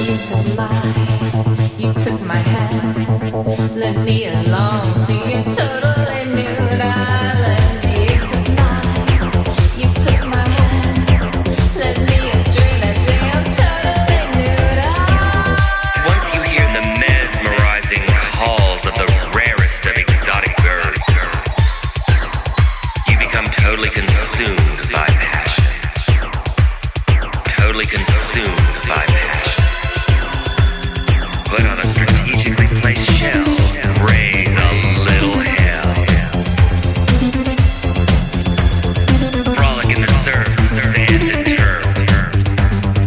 You took my hand, led me along to your totally nude island. You took my hand, led me astray that day. I'm totally nude island. Once you hear the mesmerizing calls of the rarest of exotic birds, you become totally consumed by passion. Totally consumed by passion. Put on a strategically placed shell, raise a little hell. Frolic in the surf, sand and turf,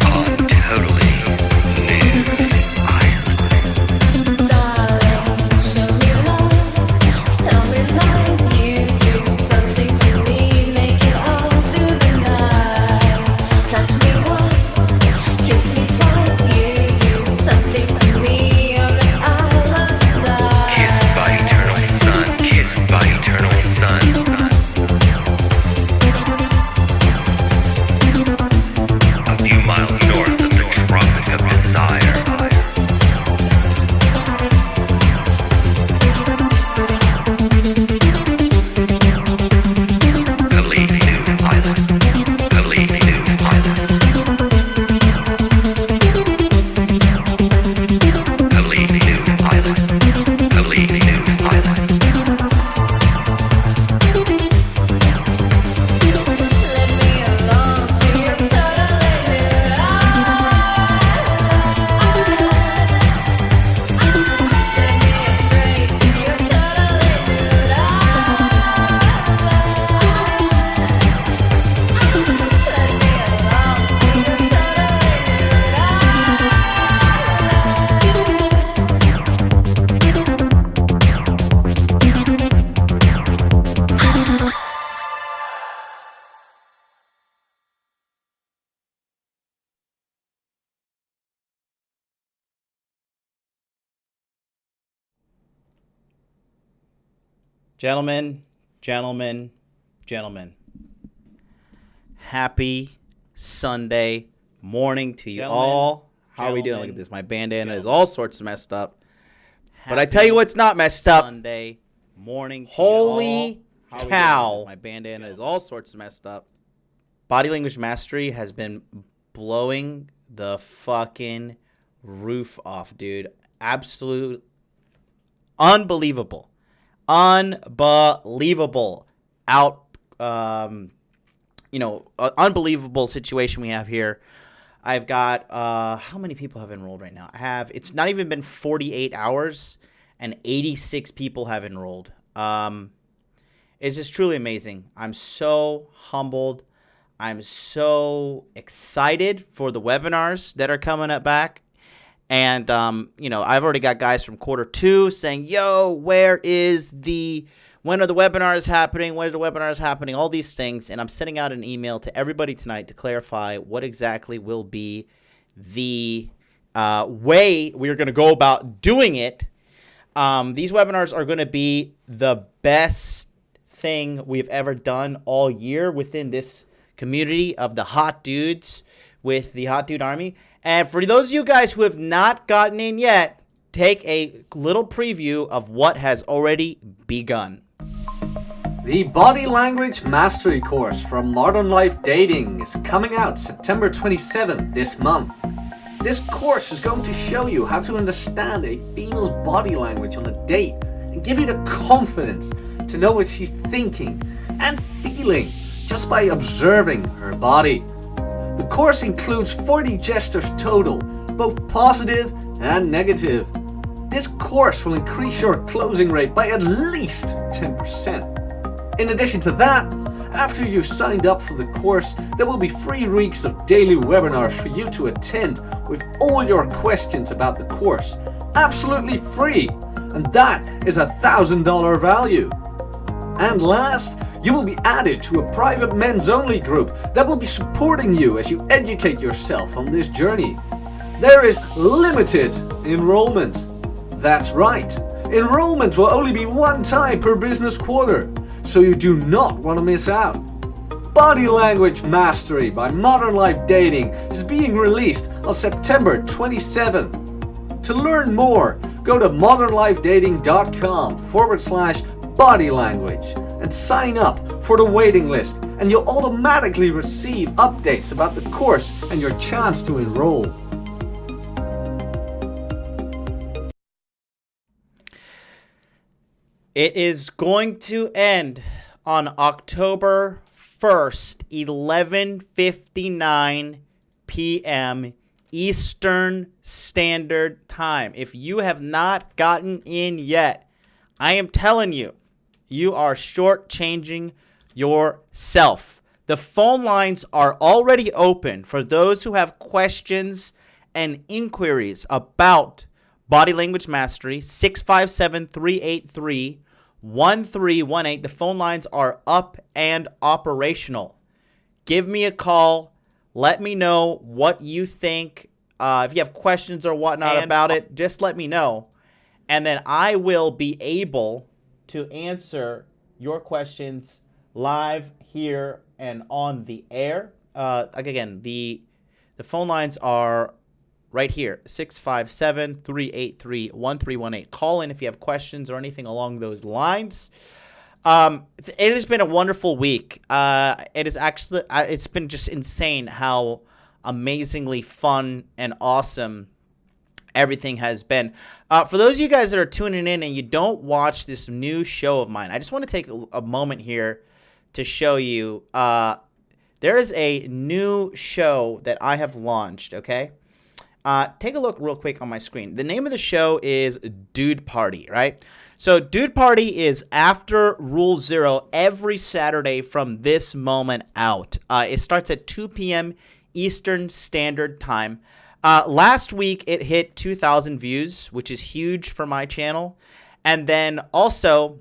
on totally nude island. Darling, show me love, tell me lies. You do something to me, make it all through the night. Touch me once, kiss me twice. You do something to me on this island of desire. Kissed by eternal sun, kissed by eternal sun. A few miles north of the Tropic of Desire. Totally new island. Totally new island. Totally new island. Totally new island. Let me along to your totally nude island. Let me astray to your totally nude island. Let me along to your totally nude Gentlemen. Happy Sunday morning to you all. How are we doing? Look at this. My bandana is all sorts of messed up. But I tell you what's not messed up. Sunday morning to Holy cow. My bandana is all sorts of messed up. Body language mastery has been blowing the fucking roof off, dude. Absolute unbelievable. Unbelievable unbelievable situation we have here. I've got how many people have enrolled right now? It's not even been 48 hours and 86 people have enrolled. It's just truly amazing. I'm so humbled. I'm so excited for the webinars that are coming up back. And, I've already got guys from quarter 2 saying, yo, when are the webinars happening? When are the webinars happening? All these things. And I'm sending out an email to everybody tonight to clarify what exactly will be the way we're going to go about doing it. These webinars are going to be the best thing we've ever done all year within this community of the hot dudes with the Hot Dude Army. And for those of you guys who have not gotten in yet, take a little preview of what has already begun. The Body Language Mastery course from Modern Life Dating is coming out September 27th this month. This course is going to show you how to understand a female's body language on a date and give you the confidence to know what she's thinking and feeling just by observing her body. The course includes 40 gestures total, both positive and negative. This course will increase your closing rate by at least 10%. In addition to that, after you've signed up for the course, there will be 3 weeks of daily webinars for you to attend with all your questions about the course, absolutely free, and that is $1,000 value. And last, you will be added to a private men's only group that will be supporting you as you educate yourself on this journey. There is limited enrollment. That's right, enrollment will only be 1 time per business quarter, so you do not want to miss out. Body Language Mastery by Modern Life Dating is being released on September 27th. To learn more, go to modernlifedating.com/body language and sign up for the waiting list, and you'll automatically receive updates about the course and your chance to enroll. It is going to end on October 1st, 11:59 p.m. Eastern Standard Time. If you have not gotten in yet, I am telling you, you are shortchanging yourself. The phone lines are already open for those who have questions and inquiries about body language mastery. 657-383-1318. The phone lines are up and operational. Give me a call. Let me know what you think. If you have questions or whatnot about it, just let me know. And then I will be able to answer your questions live here and on the air. Again, the phone lines are right here, 657-383-1318. Call in if you have questions or anything along those lines. It has been a wonderful week. It is actually, it's been just insane how amazingly fun and awesome everything has been. For those of you guys that are tuning in and you don't watch this new show of mine, I just want to take a moment here to show you. There is a new show that I have launched, okay? Take a look real quick on my screen. The name of the show is Dude Party, right? So Dude Party is after Rule 0 every Saturday from this moment out. It starts at 2 p.m. Eastern Standard Time. Last week, it hit 2,000 views, which is huge for my channel. And then also,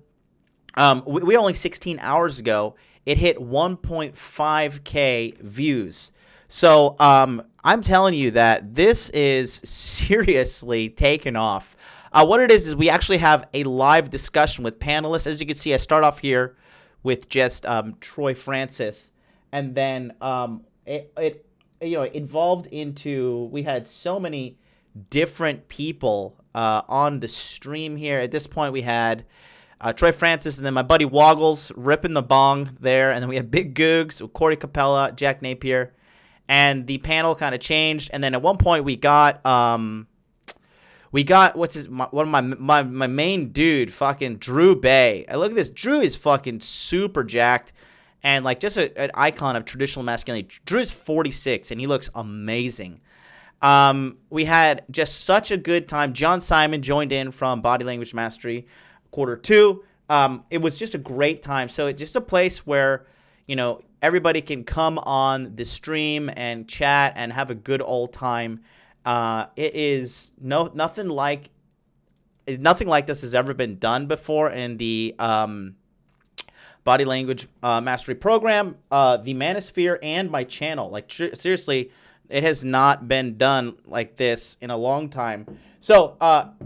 we only 16 hours ago, it hit 1.5K views. So I'm telling you that this is seriously taken off. What it is we actually have a live discussion with panelists. As you can see, I start off here with just Troy Francis, and then it evolved into, we had so many different people on the stream here. At this point, we had Troy Francis, and then my buddy Woggles ripping the bong there, and then we had Big Googs, Corey Capella, Jack Napier, and the panel kind of changed. And then at one point we got one of my main dude, fucking Drew Bay. I look at this. Drew is fucking super jacked and like just an icon of traditional masculinity. Drew is 46 and he looks amazing. We had just such a good time. John Simon joined in from Body Language Mastery Quarter 2. It was just a great time. So it's just a place where, everybody can come on the stream and chat and have a good old time. It is nothing like this has ever been done before in the Body Language Mastery Program, the Manosphere, and my channel. Like seriously, it has not been done like this in a long time. So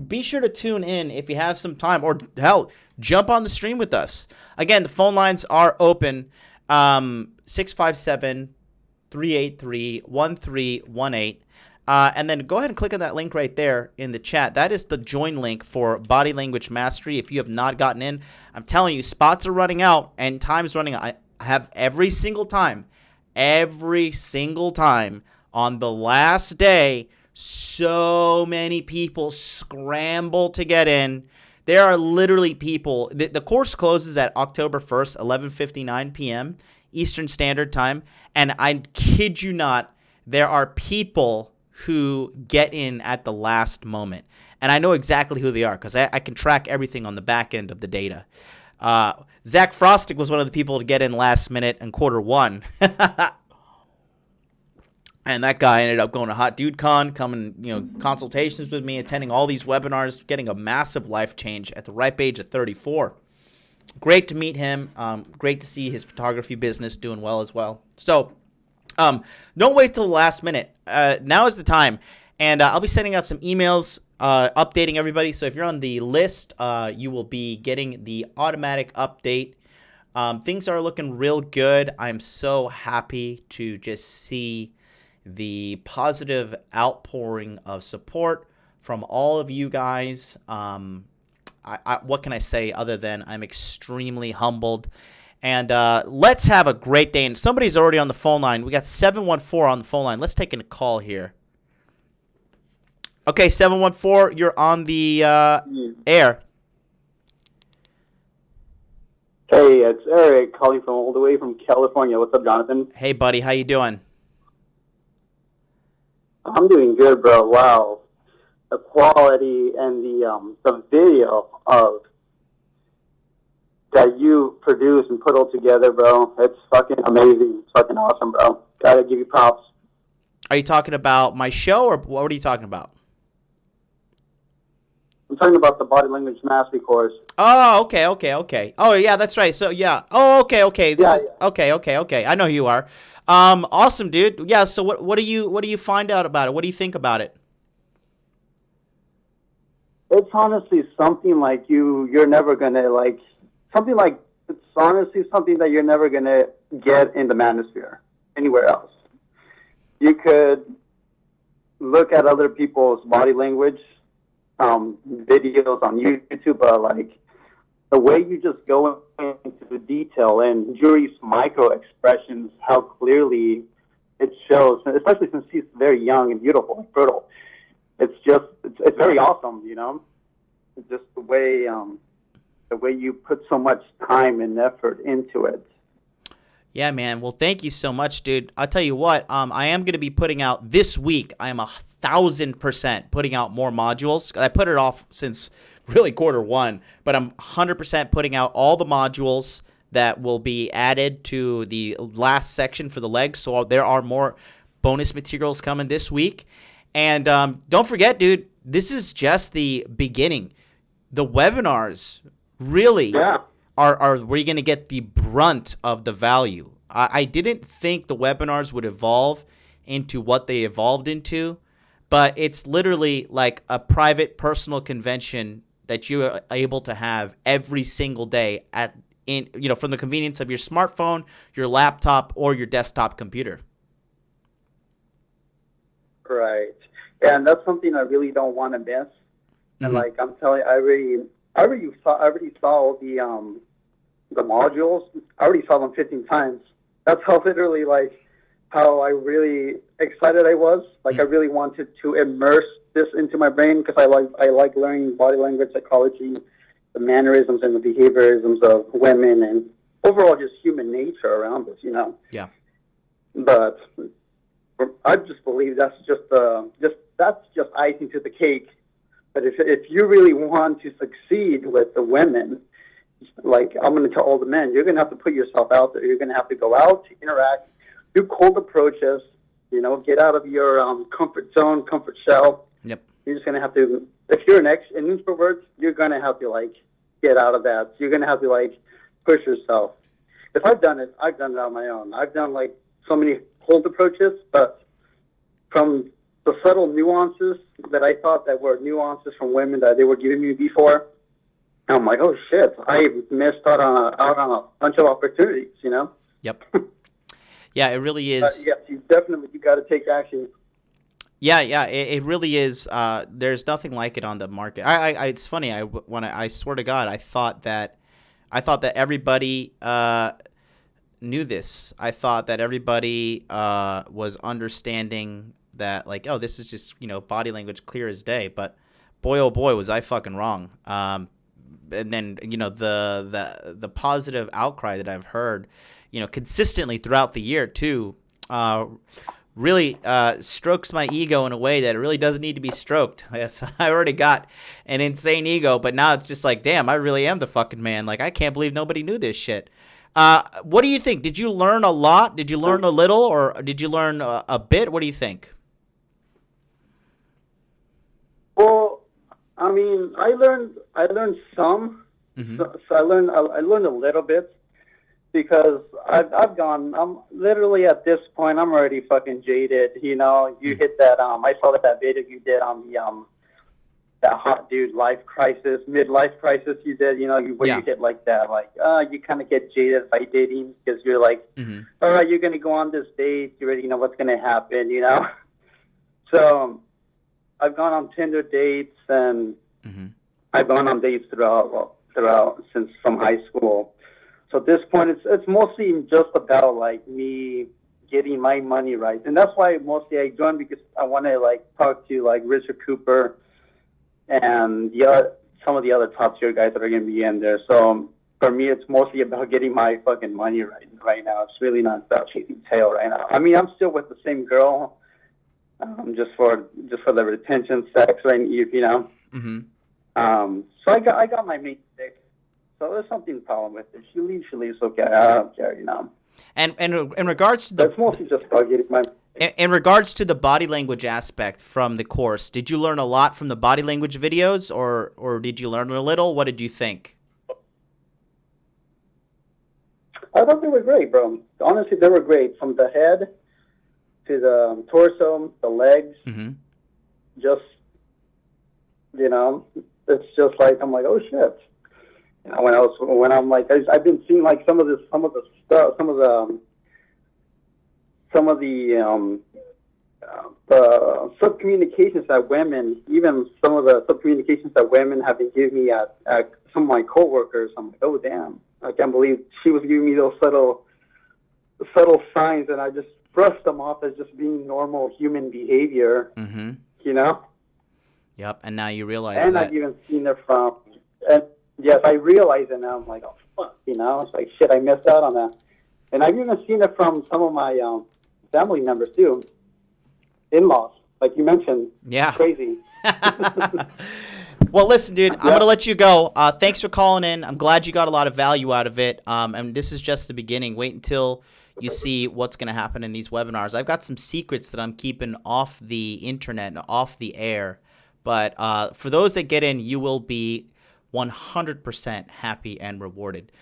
be sure to tune in if you have some time, or hell, jump on the stream with us. Again, the phone lines are open. 657-383-1318. And then go ahead and click on that link right there in the chat. That is the join link for Body Language Mastery. If you have not gotten in, I'm telling you, spots are running out and time's running out. I have every single time on the last day, so many people scramble to get in. There are literally people. The course closes at October 1st, 11:59 p.m. Eastern Standard Time. And I kid you not, there are people who get in at the last moment. And I know exactly who they are because I can track everything on the back end of the data. Zach Frostic was one of the people to get in last minute in Quarter 1. And that guy ended up going to Hot Dude Con, coming, consultations with me, attending all these webinars, getting a massive life change at the ripe age of 34. Great to meet him. Great to see his photography business doing well as well. So don't wait till the last minute. Now is the time. And I'll be sending out some emails updating everybody. So if you're on the list, you will be getting the automatic update. Things are looking real good. I'm so happy to just see the positive outpouring of support from all of you guys. What can I say other than I'm extremely humbled. And let's have a great day. And somebody's already on the phone line. We got 714 on the phone line. Let's take a call here. Okay, 714, you're on the air. Hey, it's Eric calling from all the way from California. What's up, Jonathan? Hey, buddy. How you doing? I'm doing good, bro. Wow. The quality and the video of that you produce and put all together, bro. It's fucking amazing. It's fucking awesome, bro. Gotta give you props. Are you talking about my show, or what are you talking about? I'm talking about the body language mastery course. Oh, okay. Oh, yeah, that's right. So, yeah. Oh, okay. Okay. I know who you are. Awesome, dude. Yeah. So, what do you find out about it? What do you think about it? It's honestly something like you're never gonna like something like it's honestly something that you're never gonna get in the manosphere anywhere else. You could look at other people's body language videos on YouTube, but like the way you just go into the detail and Yuri's micro expressions, how clearly it shows, especially since he's very young and beautiful and fertile. It's very awesome, you know. It's just the way you put so much time and effort into it. Yeah, man. Well, thank you so much, dude. I'll tell you what. I am going to be putting out this week. I am 1,000% putting out more modules. I put it off since really Q1, but I'm 100% putting out all the modules that will be added to the last section for the legs. So there are more bonus materials coming this week. And don't forget, dude, this is just the beginning. The webinars really are where you're going to get the brunt of the value. I didn't think the webinars would evolve into what they evolved into, but it's literally like a private personal convention that you are able to have every single day from the convenience of your smartphone, your laptop, or your desktop computer. Right. Yeah, and that's something I really don't want to miss. And like I'm telling you, I already saw all the modules. I already saw them 15 times. That's how literally how I really excited I was. Like I really wanted to immerse this into my brain because I like learning body language, psychology, the mannerisms and the behaviorisms of women, and overall just human nature around us. You know. Yeah. But I just believe that's just icing to the cake. But if you really want to succeed with the women, like I'm going to tell all the men, you're going to have to put yourself out there. You're going to have to go out, interact, do cold approaches, you know, get out of your comfort zone, comfort shell. Yep. You're just going to have to, if you're an introvert, you're going to have to get out of that. You're going to have to push yourself. If I've done it on my own. I've done so many cold approaches, but from the subtle nuances that I thought that were nuances from women that they were giving me before, I'm like, oh shit, I missed out on a bunch of opportunities, you know? Yep. Yeah, it really is. Yes, you got to take action. Yeah, it really is. There's nothing like it on the market. It's funny. I swear to God, I thought that everybody knew this. I thought that everybody was understanding that, this is just, body language clear as day. But boy, oh boy, was I fucking wrong. And then, the positive outcry that I've heard, consistently throughout the year too, really strokes my ego in a way that it really doesn't need to be stroked. Yes, I already got an insane ego, but now it's just damn, I really am the fucking man. I can't believe nobody knew this shit. What do you think? Did you learn a lot? Did you learn a little, or did you learn a bit? What do you think? Well, I mean, I learned some. Mm-hmm. So I learned a little bit because I'm literally at this point, I'm already fucking jaded. You know, you hit that. I saw that video you did on that hot dude life crisis, midlife crisis you did, where Yeah. you get like that, like, you kind of get jaded by dating because you're like, all right, you're going to go on this date. You already know what's going to happen, So I've gone on Tinder dates, and I've gone on dates throughout since from high school. So at this point, it's mostly just about like me getting my money right, and that's why mostly I joined, because I want to like talk to like Richard Cooper and some of the other top tier guys that are going to be in there. So for me, it's mostly about getting my fucking money right now. It's really not about chasing tail right now. I mean, I'm still with the same girl, just for the retention sex, right? So I got my mate stick. So there's something problem with it. She leaves, okay. I don't care, And in regards to That's mostly just about getting my. in regards to the body language aspect from the course, did you learn a lot from the body language videos, or did you learn a little? What did you think? I thought they were great, bro. Honestly, they were great. From the head to the torso, the legs, just, it's just like, I'm like, oh shit. When I'm like, I've been seeing like some of the sub-communications that women, even some of the sub-communications that women have been giving me at some of my coworkers. I'm like, oh damn, I can't believe she was giving me those subtle signs, and I just brushed them off as just being normal human behavior. Yep. And now you realize And that. I've even seen it from, and yes, I realize it now. I'm like, oh fuck, it's like shit, I missed out on that. And I've even seen it from some of my family members too, in-laws, like you mentioned. Yeah. Crazy. Well, listen, dude, I'm going to let you go. Thanks for calling in. I'm glad you got a lot of value out of it. And this is just the beginning. Wait until you see what's going to happen in these webinars. I've got some secrets that I'm keeping off the internet and off the air. But for those that get in, you will be 100% happy and rewarded.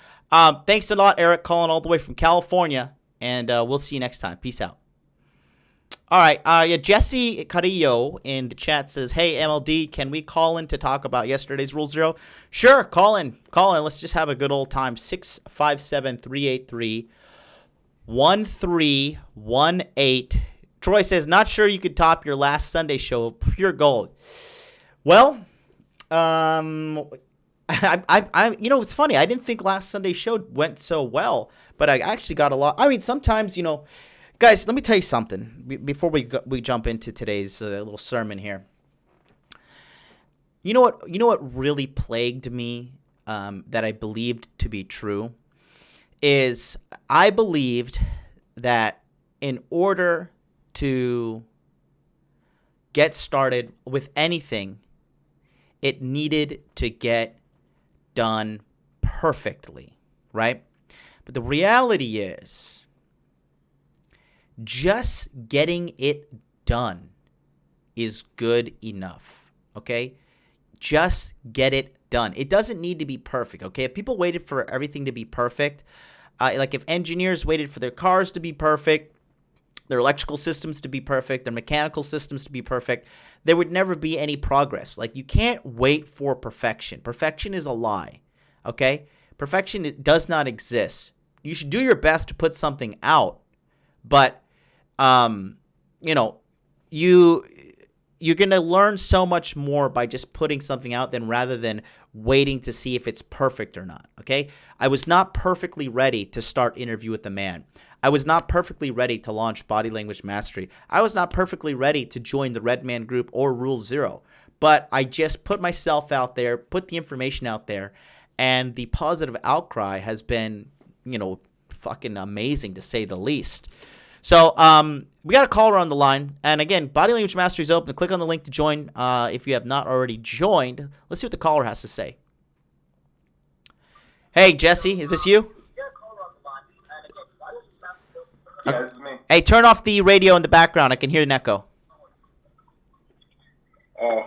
Thanks a lot, Eric, calling all the way from California. And we'll see you next time. Peace out. All right, Jesse Carrillo in the chat says, hey, MLD, can we call in to talk about yesterday's Rule 0? Sure, call in. Let's just have a good old time. 657-383-1318. Troy says, not sure you could top your last Sunday show. Pure gold. Well, it's funny. I didn't think last Sunday's show went so well, but I actually got a lot. I mean, sometimes, guys, let me tell you something before we jump into today's little sermon here. You know what really plagued me that I believed to be true is I believed that in order to get started with anything, it needed to get done perfectly, right? But the reality is, just getting it done is good enough, okay? Just get it done. It doesn't need to be perfect, okay? If people waited for everything to be perfect, like if engineers waited for their cars to be perfect, their electrical systems to be perfect, their mechanical systems to be perfect, there would never be any progress. Like, you can't wait for perfection. Perfection is a lie, okay? Perfection does not exist. You should do your best to put something out, but you're going to learn so much more by just putting something out rather than waiting to see if it's perfect or not, okay? I was not perfectly ready to start Interview with the Man. I was not perfectly ready to launch Body Language Mastery. I was not perfectly ready to join the Red Man Group or Rule 0, but I just put myself out there, put the information out there, and the positive outcry has been, fucking amazing to say the least. So we got a caller on the line. And again, Body Language Mastery is open. Click on the link to join if you have not already joined. Let's see what the caller has to say. Hey, Jesse, is this you? Yeah, this is me. Hey, turn off the radio in the background. I can hear an echo. Oh,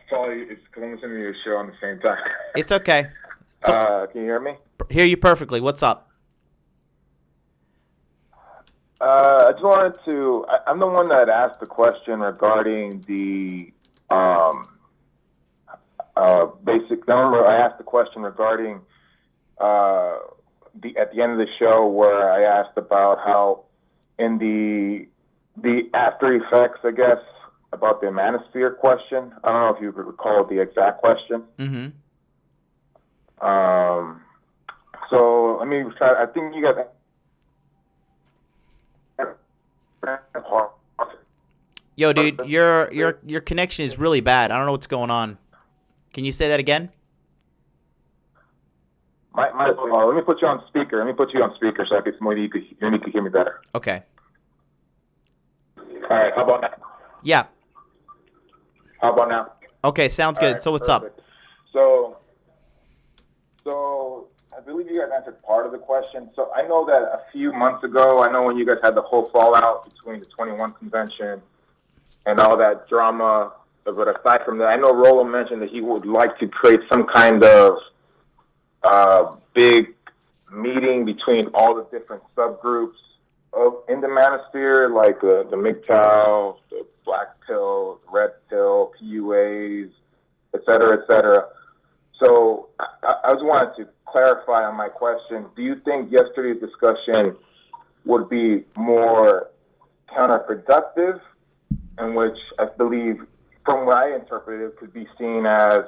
sorry, it's because I'm listening to your show on the same time. It's okay. Can you hear me? Hear you perfectly. What's up? I just wanted to. I'm the one that asked the question regarding the Remember, I asked the question regarding at the end of the show where I asked about how in the after effects, I guess, about the manosphere question. I don't know if you could recall the exact question. Mm-hmm. So let me try. I think you guys. Yo, dude, your connection is really bad. I don't know what's going on. Can you say that again? Let me put you on speaker. Let me put you on speaker so maybe you could hear me better. Okay. All right. How about now? Yeah. How about now? Okay, sounds good. Right, so what's perfect. up? So I believe you guys answered part of the question. So I know that a few months ago, I know when you guys had the whole fallout between the 21 convention and all that drama. But aside from that, I know Rolo mentioned that he would like to create some kind of big meeting between all the different subgroups in the manosphere, like the MGTOW, the Black Pill, Red Pill, PUAs, et cetera, et cetera. So I just wanted to clarify on my question. Do you think yesterday's discussion would be more counterproductive, in which I believe, from what I interpreted, it could be seen as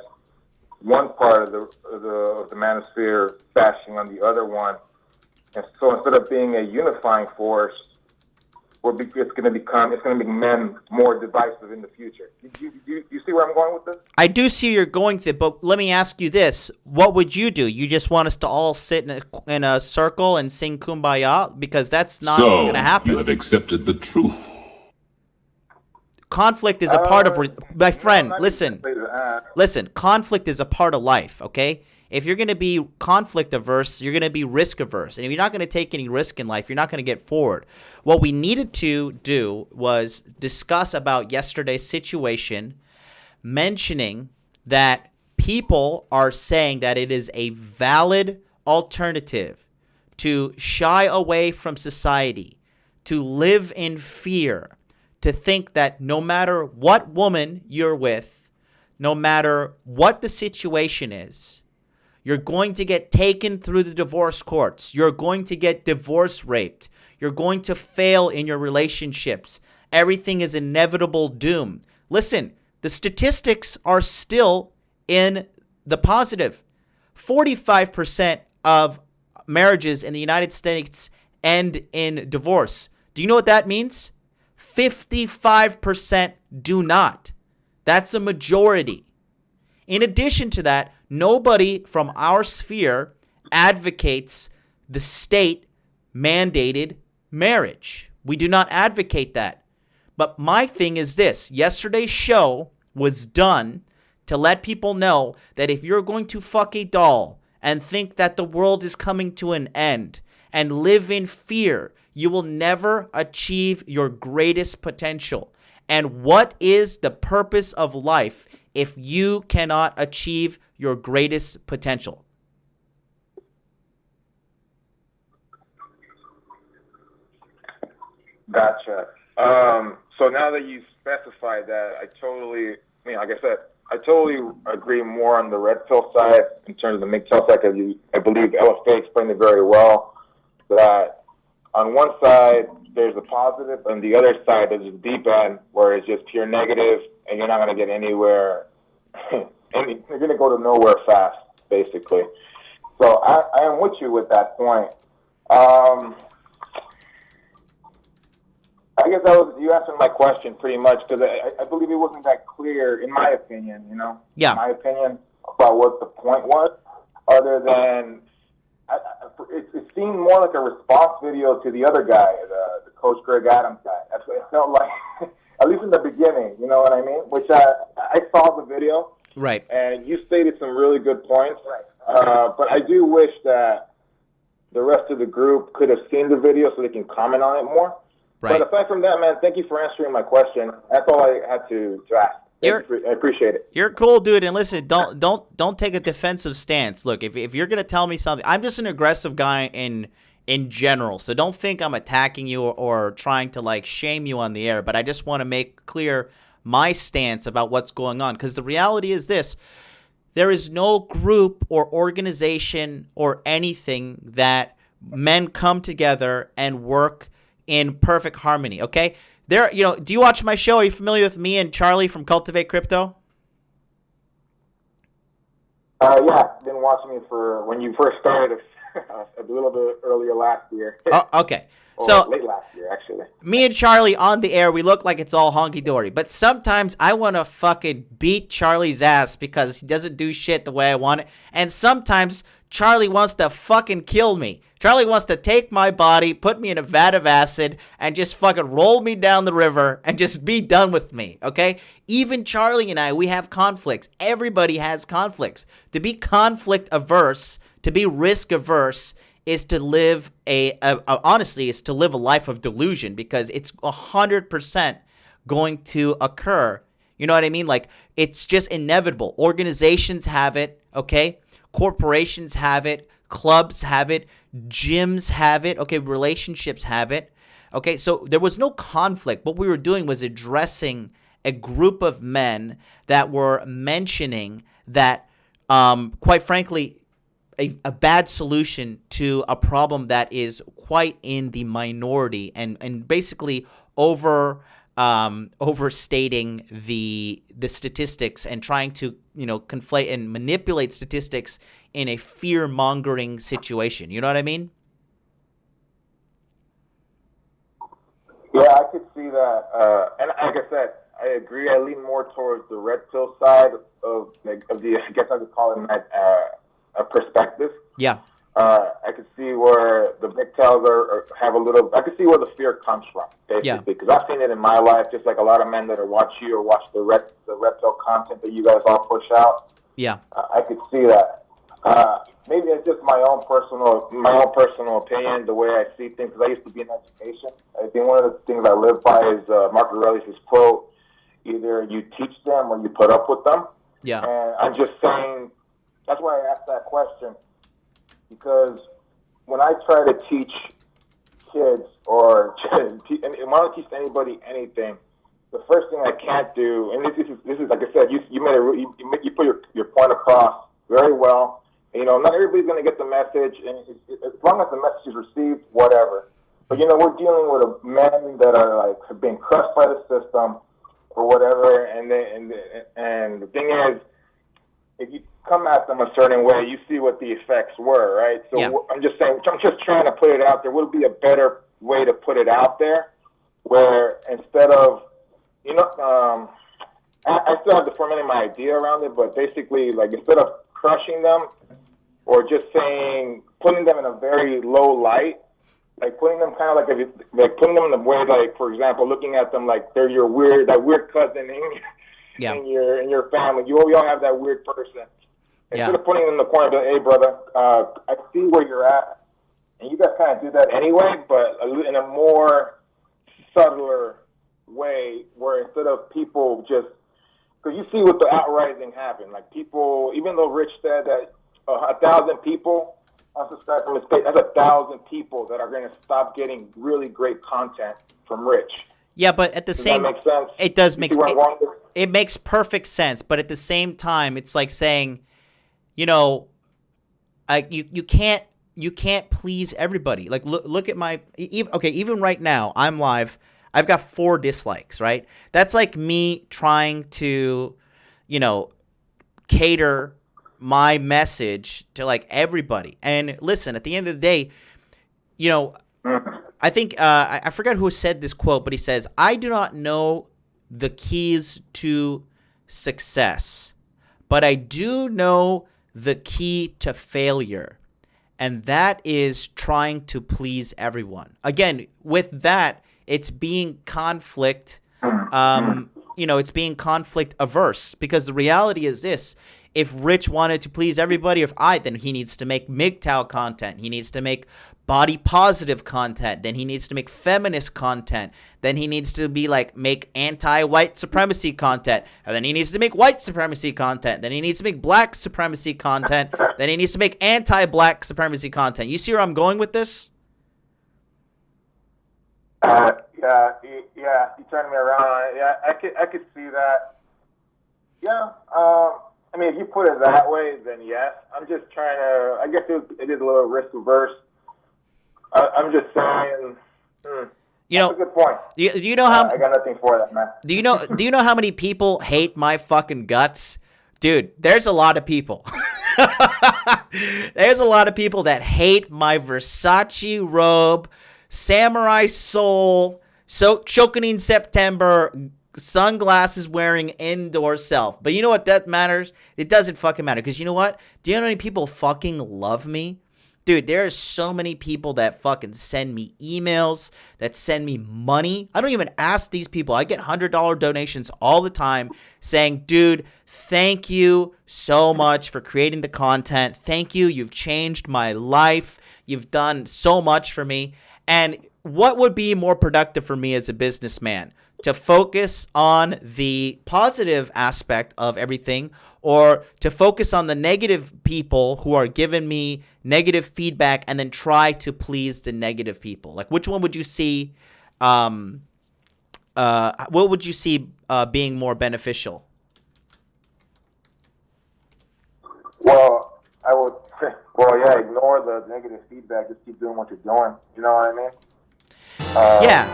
one part of the manosphere bashing on the other one, and so instead of being a unifying force, it's going to make men more divisive in the future. You see where I'm going with this? I do see you're going with it, but let me ask you this: what would you do? You just want us to all sit in a circle and sing "Kumbaya"? Because that's not going to happen. You have accepted the truth. Conflict is a part of my friend. Listen. Conflict is a part of life. Okay. If you're going to be conflict averse, you're going to be risk averse. And if you're not going to take any risk in life, you're not going to get forward. What we needed to do was discuss about yesterday's situation, mentioning that people are saying that it is a valid alternative to shy away from society, to live in fear, to think that no matter what woman you're with, no matter what the situation is, you're going to get taken through the divorce courts. You're going to get divorce raped. You're going to fail in your relationships. Everything is inevitable doom. Listen, the statistics are still in the positive. 45% of marriages in the United States end in divorce. Do you know what that means? 55% do not. That's a majority. In addition to that, nobody from our sphere advocates the state-mandated marriage. We do not advocate that. But my thing is this. Yesterday's show was done to let people know that if you're going to fuck a doll and think that the world is coming to an end and live in fear, you will never achieve your greatest potential. And what is the purpose of life if you cannot achieve your greatest potential? Gotcha. So now that you specified that, like I said, I totally agree more on the red pill side in terms of the MGTOW side, because I believe LFA explained it very well, that on one side, there's a positive, and the other side, there's a deep end where it's just pure negative, and you're not going to get anywhere. And you're going to go to nowhere fast, basically. So I am with you with that point. I guess you answered my question pretty much, because I believe it wasn't that clear, in my opinion, Yeah. In my opinion, about what the point was, other than it seemed more like a response video to the other guy, the Coach Greg Adams guy. That's what it felt like, at least in the beginning, you know what I mean? Which I saw the video. Right. And you stated some really good points. But I do wish that the rest of the group could have seen the video so they can comment on it more. Right. But aside from that, man, thank you for answering my question. That's all I had to ask. I appreciate it. You're cool, dude. And listen, don't take a defensive stance. Look, if you're gonna tell me something, I'm just an aggressive guy in general. So don't think I'm attacking you or trying to like shame you on the air. But I just want to make clear my stance about what's going on, because the reality is this: There is no group or organization or anything that men come together and work in perfect harmony, okay? Do you watch my show? Are you familiar with me and Charlie from Cultivate Crypto? Yeah, been watching it for when you first started a little bit earlier last year. Oh, okay. Or So late last year, actually. me and Charlie on the air, we look like it's all honky-dory. But sometimes I want to fucking beat Charlie's ass because he doesn't do shit the way I want it. And sometimes Charlie wants to fucking kill me. Charlie wants to take my body, put me in a vat of acid, and just fucking roll me down the river and just be done with me, okay? Even Charlie and I, we have conflicts. Everybody has conflicts. To be conflict averse, to be risk averse, is to live honestly, is to live a life of delusion, because it's 100% going to occur. You know what I mean? Like, it's just inevitable. Organizations have it, okay? Corporations have it. Clubs have it. Gyms have it. Okay, relationships have it. Okay, so there was no conflict. What we were doing was addressing a group of men that were mentioning that, quite frankly, a bad solution to a problem that is quite in the minority, and basically overstating the statistics and trying to conflate and manipulate statistics in a fear-mongering situation. You know what I mean? Yeah, I could see that. And like I said, I agree. I lean more towards the red pill side of the, I guess I could call it a perspective. Yeah. I could see where the big tails have a little. I could see where the fear comes from, basically, because I've seen it in my life. Just like a lot of men that watch you or watch the red pill content that you guys all push out. Yeah. I could see that. Maybe it's just my own personal opinion, the way I see things. Because I used to be in education. I think one of the things I live by is Mark Aurelius' quote: "Either you teach them or you put up with them." Yeah. And I'm just saying. That's why I asked that question, because when I try to teach kids or when I teach anybody anything, the first thing I can't do, and this is like I said, you put your point across very well. And, not everybody's going to get the message, and as long as the message is received, whatever. But we're dealing with men that are have been crushed by the system or whatever, and the thing is, if you come at them a certain way, you see what the effects were, right? So yeah. I'm just trying to put it out there. Would be a better way to put it out there, where instead of, I still have to formulate my idea around it, but basically, instead of crushing them or just putting them in a very low light, putting them kind of putting them in a way, for example, looking at them like they're that weird cousin in your family. We all have that weird person. Instead of putting them in the corner, hey brother, I see where you're at, and you guys kind of do that anyway, but in a more subtler way, where instead of people just, because you see what the outrising happened, people, even though Rich said that 1,000 people unsubscribe from his page, that's 1,000 people that are going to stop getting really great content from Rich. Yeah, but at the same, that make sense? It does make sense. It makes perfect sense, but at the same time, it's like saying, you can't please everybody. Look at my even right now, I'm live. I've got 4 dislikes, right? That's like me trying to, cater my message to everybody. And listen, at the end of the day, I think I forgot who said this quote, but he says, "I do not know the keys to success, but I do know the key to failure, and that is trying to please everyone." Again, with that, it's being conflict, it's being conflict averse, because the reality is this: if Rich wanted to please everybody, then he needs to make MGTOW content. He needs to make body positive content. Then he needs to make feminist content. Then he needs to make anti-white supremacy content. And then he needs to make white supremacy content. Then he needs to make black supremacy content. Then he needs to make anti-black supremacy content. You see where I'm going with this? Yeah, you turned me around. Yeah, I could see that. Yeah, mean, if you put it that way, then yes. I'm just trying to. I guess it is a little risk averse. I'm just saying. That's a good point. Do you know how? I got nothing for that, man. Do you know how many people hate my fucking guts, dude? There's a lot of people. There's a lot of people that hate my Versace robe, samurai soul, Shokunin September, sunglasses wearing indoor self. But you know what? That matters. It doesn't fucking matter. Because you know what? Do you know how many people fucking love me? Dude, there are so many people that fucking send me emails, that send me money. I don't even ask these people. I get $100 donations all the time saying, dude, thank you so much for creating the content. Thank you. You've changed my life. You've done so much for me. And what would be more productive for me as a businessman? To focus on the positive aspect of everything, or to focus on the negative people who are giving me negative feedback and then try to please the negative people? Like, which one would you see? What would you see being more beneficial? Well, I would. Well, yeah, ignore the negative feedback. Just keep doing what you're doing. You know what I mean? Yeah.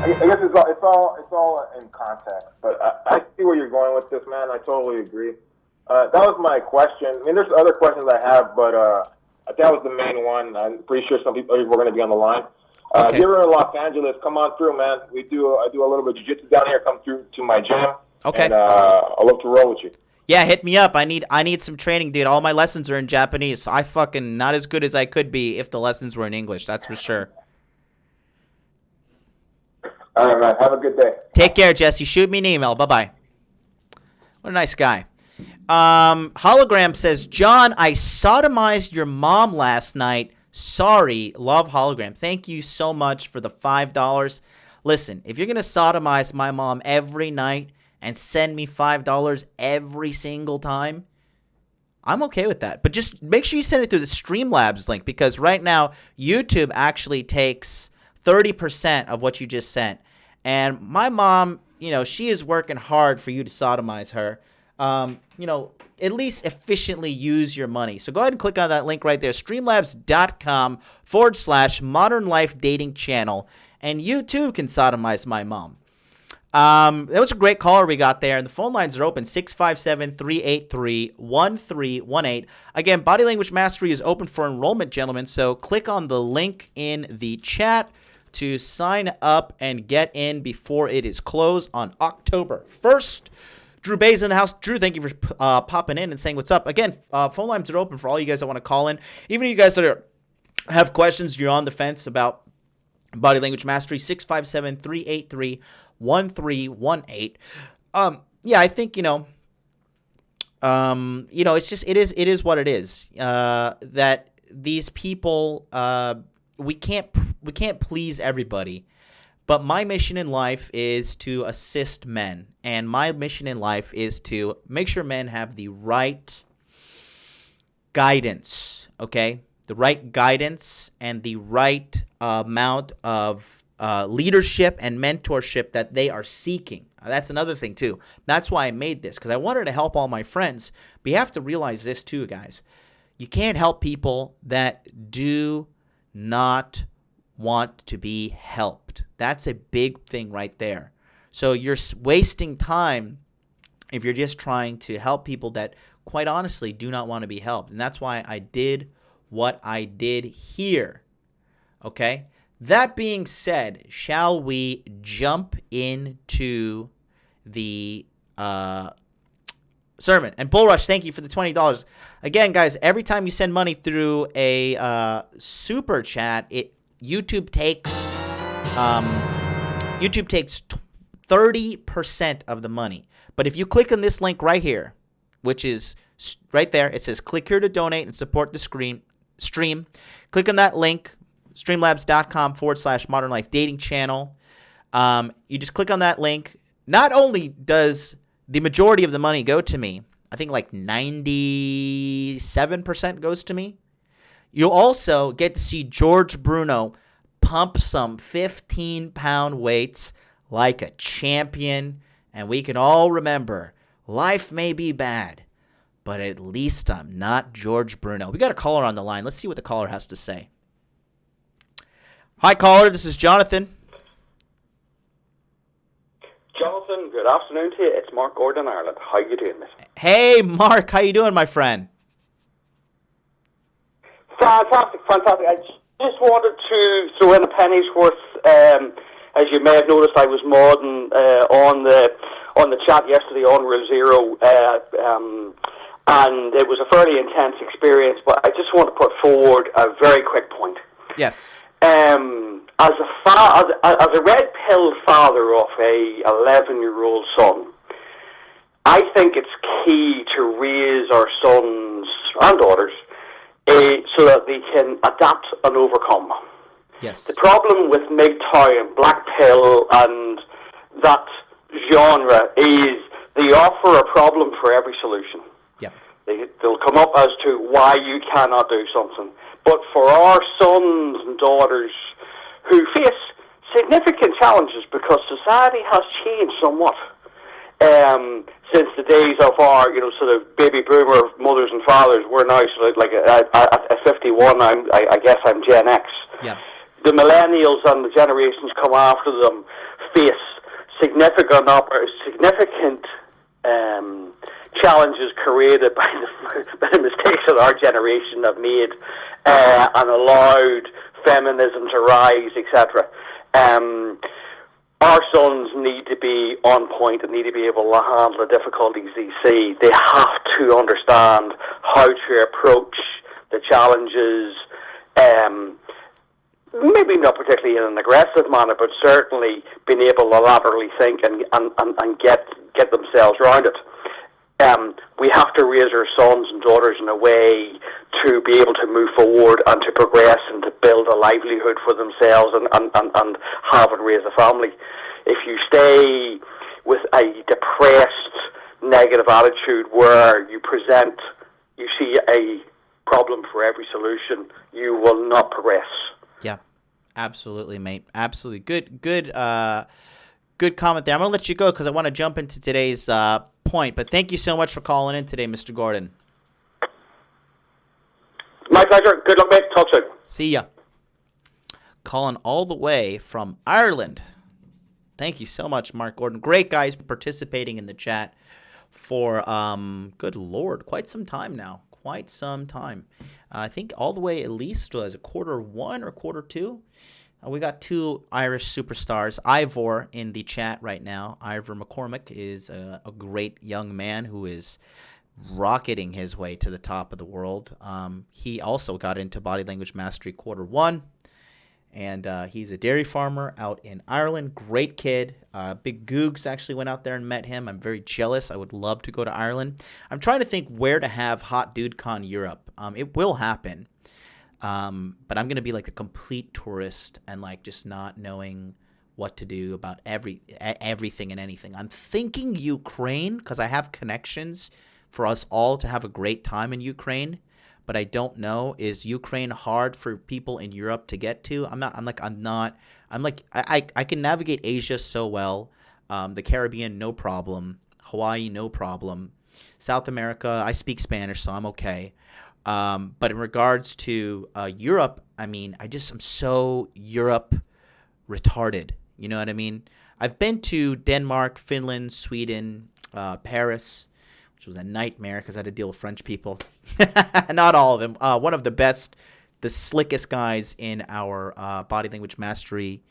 I guess it's all in context, but I see where you're going with this, man. I totally agree. That was my question. I mean, there's other questions I have, but that was the main one. I'm pretty sure some people are going to be on the line. Okay. If you're in Los Angeles, come on through, man. I do a little bit of jiu-jitsu down here. Come through to my gym. Okay. And I'd love to roll with you. Yeah, hit me up. I need some training, dude. All my lessons are in Japanese, so I fucking not as good as I could be if the lessons were in English. That's for sure. All right, man. Have a good day. Take care, Jesse. Shoot me an email. Bye-bye. What a nice guy. Hologram says, John, I sodomized your mom last night. Sorry. Love Hologram. Thank you so much for the $5. Listen, if you're going to sodomize my mom every night and send me $5 every single time, I'm okay with that. But just make sure you send it through the Streamlabs link, because right now YouTube actually takes 30% of what you just sent. And my mom, she is working hard for you to sodomize her. At least efficiently use your money. So go ahead and click on that link right there, streamlabs.com/Modern Life Dating Channel. And you too can sodomize my mom. That was a great caller we got there. And the phone lines are open, 657-383-1318. Again, Body Language Mastery is open for enrollment, gentlemen. So click on the link in the chat to sign up and get in before it is closed on October 1st. Drew Bay's in the house. Drew, thank you for popping in and saying what's up. Again, phone lines are open for all you guys that want to call in. Even you guys that have questions, you're on the fence about Body Language Mastery, 657-383-1318. Yeah, I think, it's just, it is what it is. That these people, we can't please everybody. But my mission in life is to assist men. And my mission in life is to make sure men have the right guidance, okay? The right guidance and the right amount of leadership and mentorship that they are seeking. That's another thing, too. That's why I made this, because I wanted to help all my friends. But you have to realize this, too, guys. You can't help people that do not want to be helped. That's a big thing right there. So you're wasting time if you're just trying to help people that, quite honestly, do not want to be helped. And that's why I did what I did here. Okay? That being said, shall we jump into the sermon? And Bull Rush, thank you for the $20. Again, guys, every time you send money through a super chat, YouTube takes 30% of the money. But if you click on this link right here, which is right there, it says click here to donate and support the stream. Click on that link, streamlabs.com/Modern Life Dating Channel. You just click on that link. Not only does the majority of the money go to me, I think like 97% goes to me. You'll also get to see George Bruno pump some 15-pound weights like a champion. And we can all remember Life may be bad, but at least I'm not George Bruno. We got a caller on the line. Let's see what the caller has to say. Hi, caller. This is Jonathan. Jonathan, good afternoon to you. It's Mark Gordon, Ireland. How you doing, miss? Hey, Mark. How you doing, my friend? Fantastic. I just wanted to throw in a penny's worth. As you may have noticed, I was modding on the chat yesterday on Rule Zero, and it was a fairly intense experience. But I just want to put forward a very quick point. Yes. As a red pill father of a 11-year-old son, I think it's key to raise our sons and daughters so that they can adapt and overcome. Yes. The problem with MGTOW and black pill and that genre is they offer a problem for every solution. Yeah. They'll come up as to why you cannot do something. But for our sons and daughters who face significant challenges because society has changed somewhat since the days of our, sort of baby boomer mothers and fathers, we're now sort of like at 51, I guess I'm Gen X. Yeah. The millennials and the generations come after them face significant challenges created by the mistakes that our generation have made and allowed feminism to rise, etc. Our sons need to be on point and need to be able to handle the difficulties they see. They have to understand how to approach the challenges, maybe not particularly in an aggressive manner, but certainly being able to laterally think and get themselves around it. We have to raise our sons and daughters in a way to be able to move forward and to progress and to build a livelihood for themselves and have and raise a family. If you stay with a depressed, negative attitude where you see a problem for every solution, you will not progress. Yeah, absolutely, mate. Absolutely. Good comment there. I'm going to let you go because I want to jump into today's point, but thank you so much for calling in today, Mr. Gordon. My pleasure. Good luck, mate. Talk soon. See ya. Calling all the way from Ireland. Thank you so much, Mark Gordon. Great guys participating in the chat for, good Lord, quite some time now. Quite some time. I think all the way at least was a Q1 or Q2. We got two Irish superstars. Ivor in the chat right now. Ivor McCormick is a great young man who is rocketing his way to the top of the world. He also got into Body Language Mastery Q1. And he's a dairy farmer out in Ireland. Great kid. Big Googs actually went out there and met him. I'm very jealous. I would love to go to Ireland. I'm trying to think where to have Hot Dude Con Europe. It will happen. But I'm going to be like a complete tourist and like just not knowing what to do about everything and anything. I'm thinking Ukraine because I have connections for us all to have a great time in Ukraine. But I don't know. Is Ukraine hard for people in Europe to get to? I can navigate Asia so well. The Caribbean, no problem. Hawaii, no problem. South America, I speak Spanish, so I'm okay. But in regards to Europe, I mean, I'm so Europe retarded. You know what I mean? I've been to Denmark, Finland, Sweden, Paris, which was a nightmare because I had to deal with French people. Not all of them. One of the best, the slickest guys in our Body Language Mastery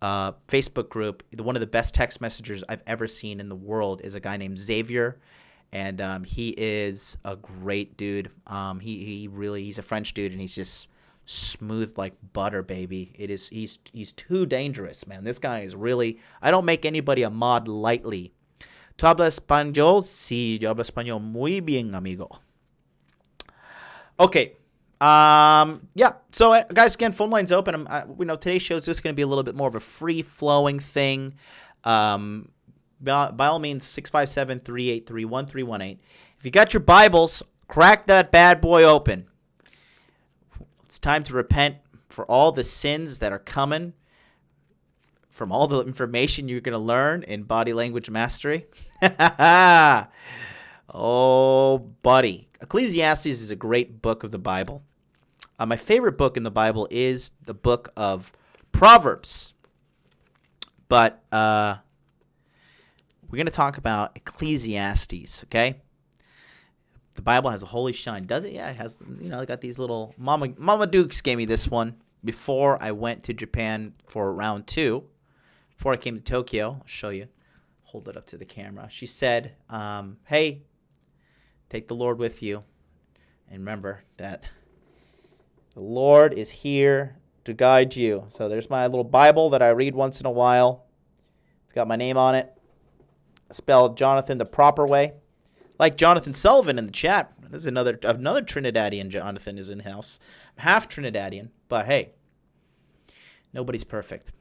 Facebook group, one of the best text messengers I've ever seen in the world is a guy named Xavier. And he is a great dude. He's a French dude, and he's just smooth like butter, baby. He's too dangerous, man. This guy is really, I don't make anybody a mod lightly. ¿Tú hablas español? Sí, yo hablo español muy bien, amigo. Okay. Yeah. So, guys, again, phone line's open. Today's show is just going to be a little bit more of a free-flowing thing. By all means, 657-383-1318. If you got your Bibles, crack that bad boy open. It's time to repent for all the sins that are coming from all the information you're going to learn in Body Language Mastery. Oh, buddy. Ecclesiastes is a great book of the Bible. My favorite book in the Bible is the book of Proverbs. But we're going to talk about Ecclesiastes, okay? The Bible has a holy shine. Does it? Yeah, it has. I got these little... Mama Dukes gave me this one before I went to Japan for round 2. Before I came to Tokyo. I'll show you. Hold it up to the camera. She said, hey, take the Lord with you. And remember that the Lord is here to guide you. So there's my little Bible that I read once in a while. It's got my name on it. Spelled Jonathan the proper way. Like Jonathan Sullivan in the chat. There's another Trinidadian Jonathan is in the house. I'm half Trinidadian, but hey, nobody's perfect.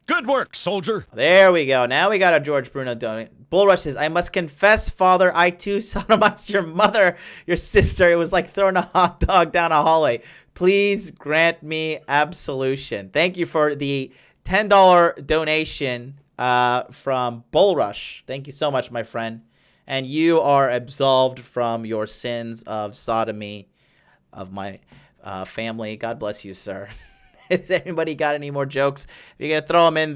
Good work, soldier. There we go. Now we got a George Bruno donate. Bullrush says, I must confess, Father, I too sodomized your mother, your sister. It was like throwing a hot dog down a hallway. Please grant me absolution. Thank you for the $10 donation from Bullrush. Thank you so much, my friend. And you are absolved from your sins of sodomy of my family. God bless you, sir. Has anybody got any more jokes? If you're gonna throw them in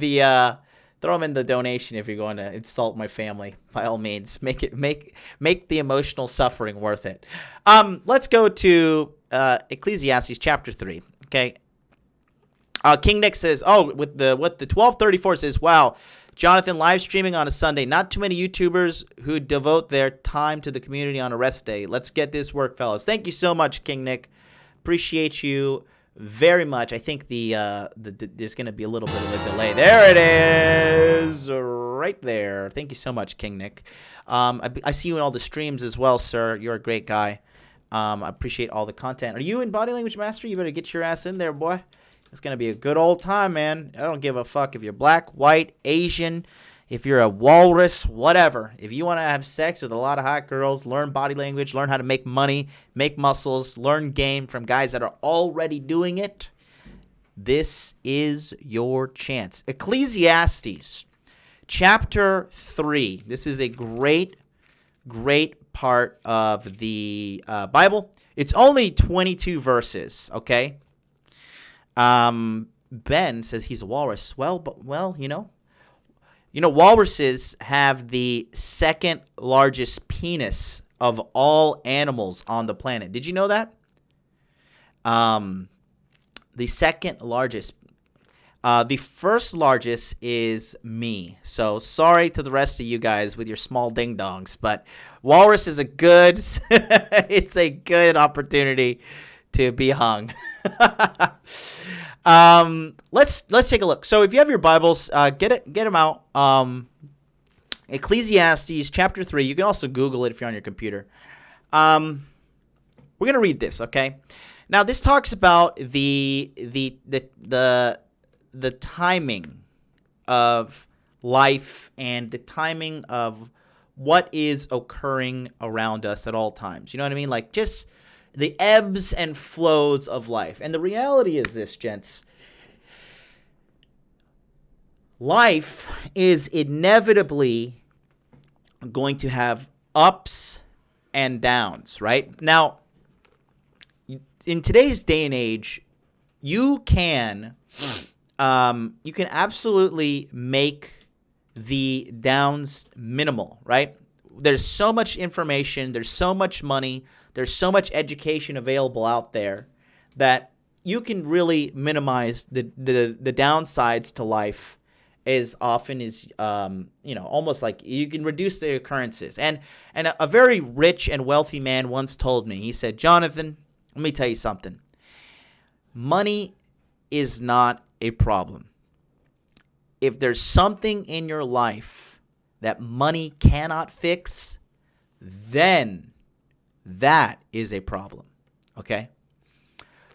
the donation, if you're going to insult my family, by all means, make the emotional suffering worth it. Let's go to Ecclesiastes chapter 3. Okay. King Nick says, what the 1234 says, wow, Jonathan live streaming on a Sunday. Not too many YouTubers who devote their time to the community on a rest day. Let's get this work, fellas. Thank you so much, King Nick. Appreciate you very much. I think there's going to be a little bit of a delay. There it is, right there. Thank you so much, King Nick. I see you in all the streams as well, sir. You're a great guy. I appreciate all the content. Are you in Body Language Mastery? You better get your ass in there, boy. It's going to be a good old time, man. I don't give a fuck if you're black, white, Asian, if you're a walrus, whatever. If you want to have sex with a lot of hot girls, learn body language, learn how to make money, make muscles, learn game from guys that are already doing it, this is your chance. Ecclesiastes chapter 3. This is a great part of the Bible. It's only 22 verses, okay? Ben says he's a walrus. Well, walruses have the second largest penis of all animals on the planet. Did you know that? The second largest. The first largest is me. So sorry to the rest of you guys with your small ding dongs, but walrus is it's a good opportunity to be hung. Let's take a look. So if you have your Bibles, get them out. Ecclesiastes chapter 3. You can also Google it if you're on your computer. We're gonna read this, okay? Now this talks about the timing of life and the timing of what is occurring around us at all times. You know what I mean? Like just the ebbs and flows of life. And the reality is this, gents. Life is inevitably going to have ups and downs, right? Now, in today's day and age, you can absolutely make the downs minimal, right? There's so much information, there's so much money, there's so much education available out there that you can really minimize the downsides to life as often as almost like you can reduce the occurrences. And a very rich and wealthy man once told me, he said, Jonathan, let me tell you something. Money is not a problem. If there's something in your life that money cannot fix, then that is a problem, okay?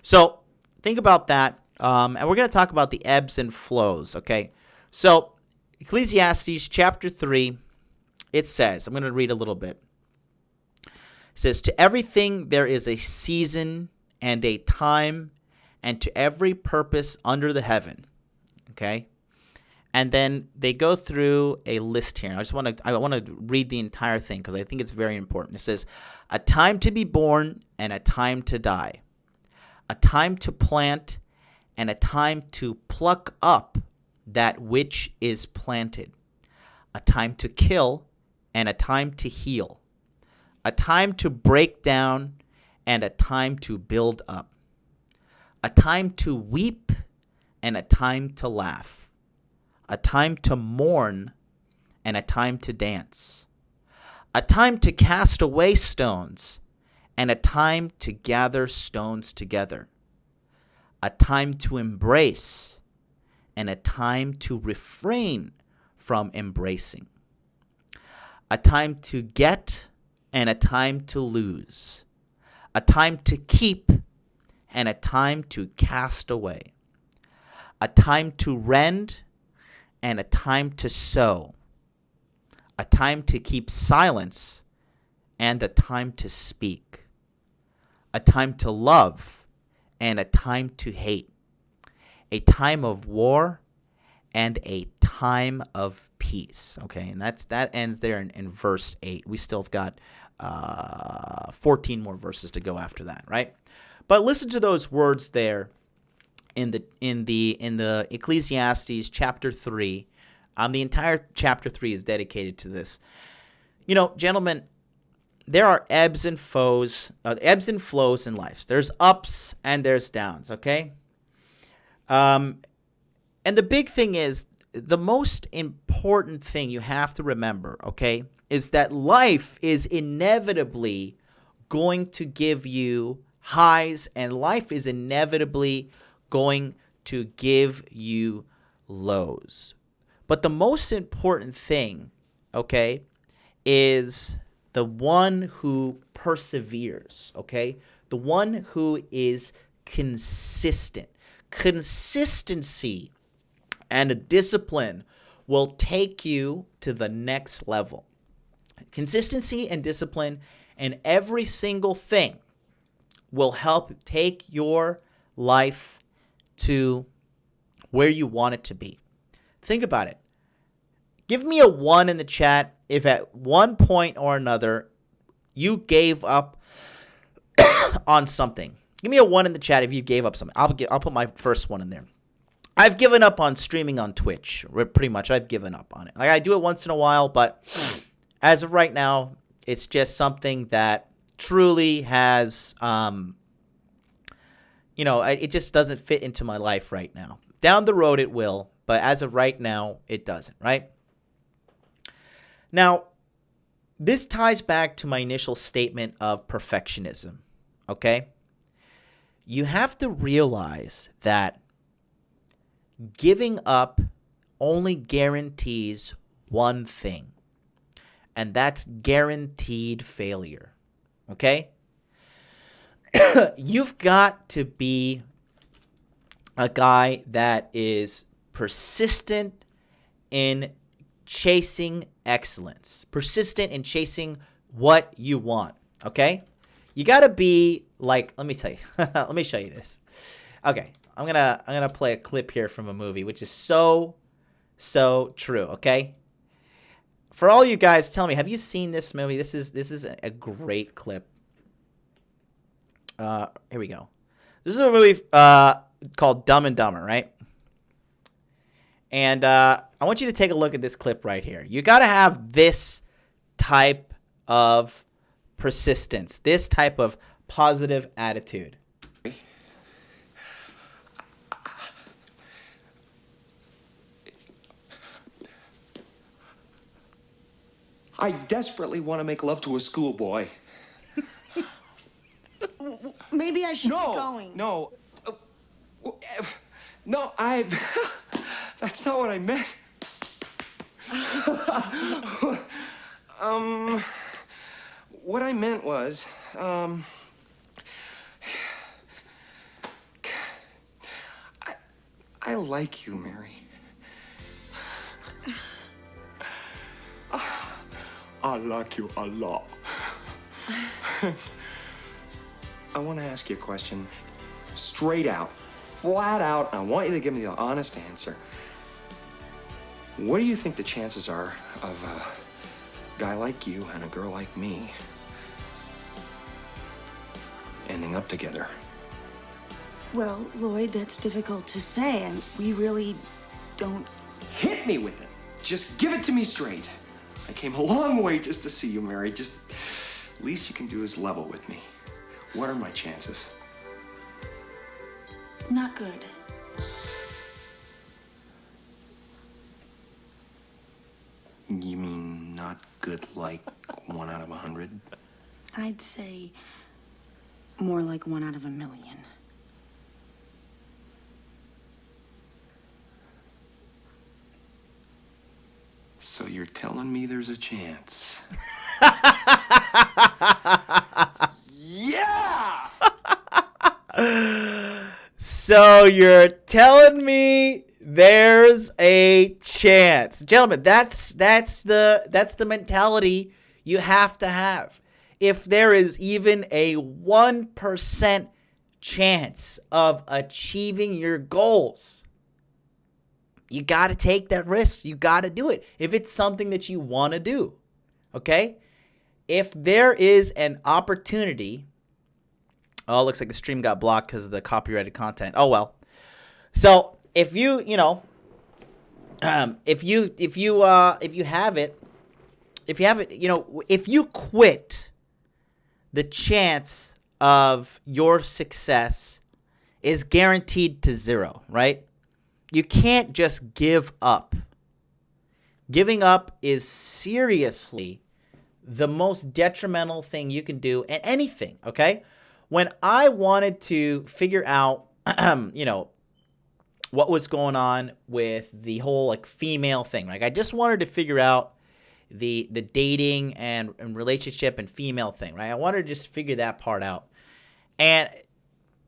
So think about that, and we're going to talk about the ebbs and flows, okay? So Ecclesiastes chapter 3, it says, I'm going to read a little bit. It says, to everything there is a season and a time, and to every purpose under the heaven, okay? And then they go through a list here. I want to read the entire thing because I think it's very important. It says, a time to be born and a time to die, a time to plant and a time to pluck up that which is planted, a time to kill and a time to heal, a time to break down and a time to build up, a time to weep and a time to laugh, a time to mourn and a time to dance, a time to cast away stones and a time to gather stones together, a time to embrace and a time to refrain from embracing, a time to get and a time to lose, a time to keep and a time to cast away, a time to rend and a time to sow, a time to keep silence and a time to speak, a time to love and a time to hate, a time of war and a time of peace. Okay, and that ends there in verse 8. We still have got 14 more verses to go after that, right? But listen to those words there in the Ecclesiastes chapter 3. The entire chapter 3 is dedicated to this. You know, gentlemen, there are ebbs and flows in life. There's ups and there's downs, okay? And the big thing is, the most important thing you have to remember, okay, is that life is inevitably going to give you highs and life is inevitably going to give you lows. But the most important thing, okay, is the one who perseveres, okay? The one who is consistent. Consistency and a discipline will take you to the next level. Consistency and discipline in every single thing will help take your life to where you want it to be. Think about it. Give me a 1 in the chat if at one point or another you gave up on something. Give me a 1 in the chat if you gave up something. I'll put my first one in there. I've given up on streaming on Twitch. Pretty much, I've given up on it. Like, I do it once in a while, but as of right now, it's just something that truly has, it just doesn't fit into my life right now. Down the road, it will, but as of right now, it doesn't, right? Now, this ties back to my initial statement of perfectionism, okay? You have to realize that giving up only guarantees one thing, and that's guaranteed failure, okay? You've got to be a guy that is persistent in chasing excellence, persistent in chasing what you want, okay? You got to be like, let me tell you, let me show you this. Okay, I'm gonna play a clip here from a movie, which is so true, okay? For all you guys, tell me, have you seen this movie? This is a great clip. Here we go. This is a movie called Dumb and Dumber, right? And I want you to take a look at this clip right here. You got to have this type of persistence, this type of positive attitude. I desperately want to make love to a schoolboy. Maybe I should be going. No, that's not what I meant. What I meant was, I like you, Mary. I like you a lot. I want to ask you a question straight out, flat out. I want you to give me the honest answer. What do you think the chances are of a guy like you and a girl like me ending up together? Well, Lloyd, that's difficult to say. And we really don't. Hit me with it. Just give it to me straight. I came a long way just to see you married. Just least you can do is level with me. What are my chances? Not good. You mean not good like 1 out of 100? I'd say more like 1 out of 1,000,000. So you're telling me there's a chance? Yeah! So you're telling me there's a chance. Gentlemen, that's the mentality you have to have. If there is even a 1% chance of achieving your goals, you got to take that risk. You got to do it. If it's something that you want to do, okay? If there is an opportunity, oh, it looks like the stream got blocked because of the copyrighted content. Oh, well. So if you quit, the chance of your success is guaranteed to 0, right? You can't just give up. Giving up is seriously the most detrimental thing you can do in anything, okay? When I wanted to figure out, what was going on with the whole like female thing, like I just wanted to figure out the dating and relationship and female thing, right? I wanted to just figure that part out. And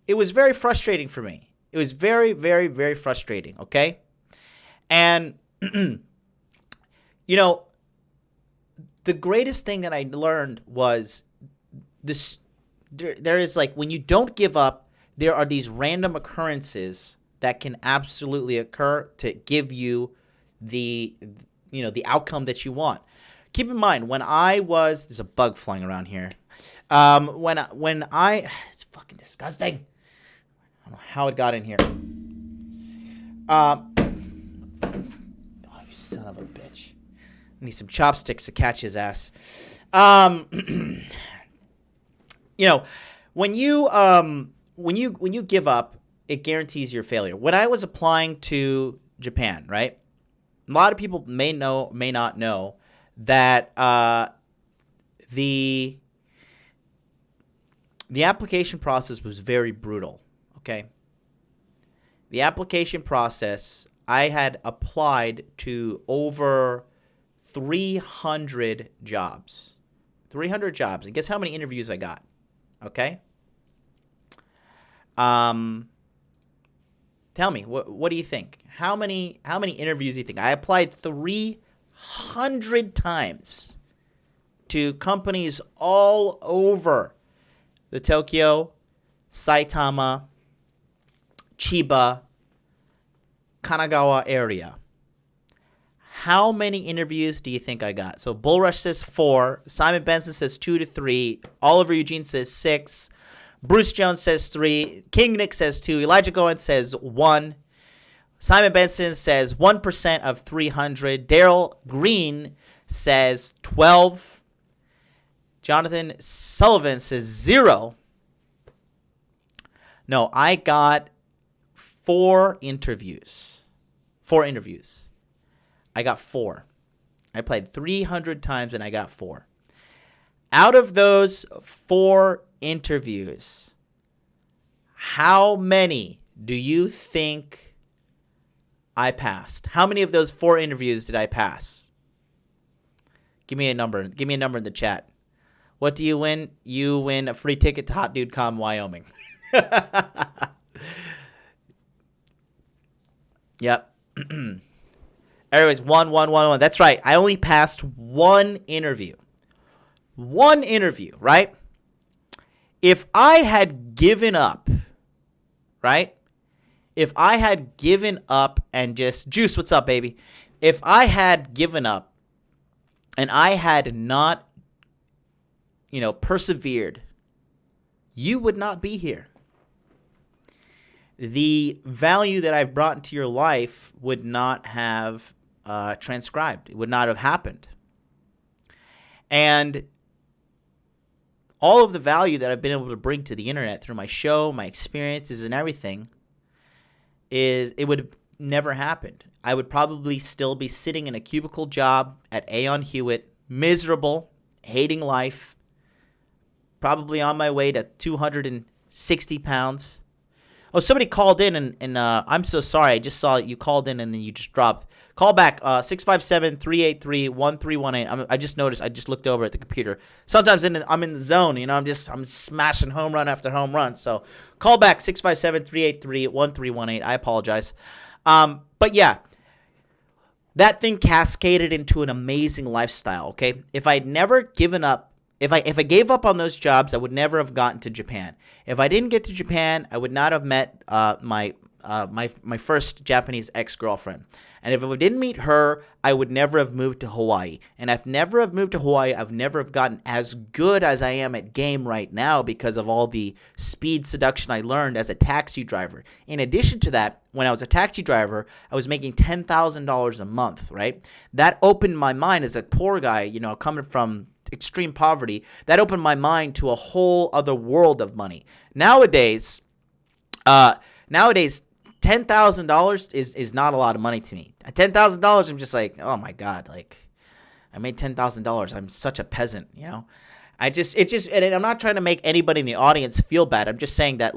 it was very frustrating for me. It was very, very, very frustrating, okay? And, the greatest thing that I learned was this. There is like, when you don't give up, there are these random occurrences that can absolutely occur to give you the outcome that you want. Keep in mind, there's a bug flying around here. It's fucking disgusting. I don't know how it got in here. Oh, you son of a bitch. I need some chopsticks to catch his ass. When you give up, it guarantees your failure. When I was applying to Japan, right? A lot of people may not know that the application process was very brutal, okay? The application process, I had applied to over 300 jobs. 300 jobs. And guess how many interviews I got? Okay? Tell me, what do you think? How many interviews do you think? I applied 300 times to companies all over the Tokyo, Saitama, Chiba, Kanagawa area. How many interviews do you think I got? So Bullrush says 4. Simon Benson says 2 to 3. Oliver Eugene says 6. Bruce Jones says 3. King Nick says 2. Elijah Goen says 1. Simon Benson says 1% of 300. Daryl Green says 12. Jonathan Sullivan says 0. No, I got 4 interviews. 4 interviews. I got 4. I applied 300 times and I got 4. Out of those 4 interviews, how many do you think I passed? How many of those 4 interviews did I pass? Give me a number. Give me a number in the chat. What do you win? You win a free ticket to Hot Dude Con, Wyoming. Yep. Anyways, 1. That's right. I only passed 1 interview. 1 interview, right? If I had given up, right? If I had given up and just, Juice, what's up, baby? if I had given up and I had not, persevered, you would not be here. The value that I've brought into your life would not have transcribed. It would not have happened. And all of the value that I've been able to bring to the internet through my show, my experiences, and everything, it would have never happened. I would probably still be sitting in a cubicle job at Aon Hewitt, miserable, hating life, probably on my way to 260 pounds. Oh, somebody called in, and I'm so sorry. I just saw you called in and then you just dropped. Call back, 657-383-1318. I just noticed. I just looked over at the computer. Sometimes I'm in the zone. I'm smashing home run after home run. So call back, 657-383-1318. I apologize. But yeah, that thing cascaded into an amazing lifestyle, okay? If I'd never given up, if I gave up on those jobs, I would never have gotten to Japan. If I didn't get to Japan, I would not have met my first Japanese ex-girlfriend. And if I didn't meet her, I would never have moved to Hawaii. And I've never have moved to Hawaii, I've never have gotten as good as I am at game right now because of all the speed seduction I learned as a taxi driver. In addition to that, when I was a taxi driver, I was making $10,000 a month, right? That opened my mind as a poor guy, coming from extreme poverty. That opened my mind to a whole other world of money. Nowadays, $10,000 is not a lot of money to me. At $10,000, I'm just like, oh my God, like I made $10,000. I'm such a peasant, and I'm not trying to make anybody in the audience feel bad. I'm just saying that,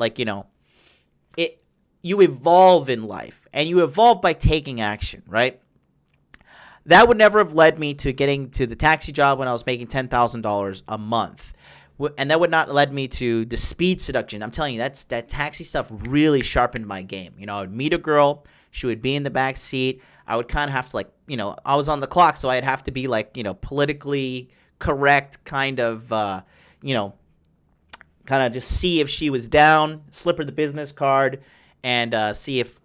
you evolve in life, and you evolve by taking action, right? That would never have led me to getting to the taxi job when I was making $10,000 a month. And that would not led me to the speed seduction. I'm telling you, that taxi stuff really sharpened my game. I would meet a girl. She would be in the back seat. I would kind of have to, I was on the clock, so I'd have to be, politically correct, kind of just see if she was down, slip her the business card, and see if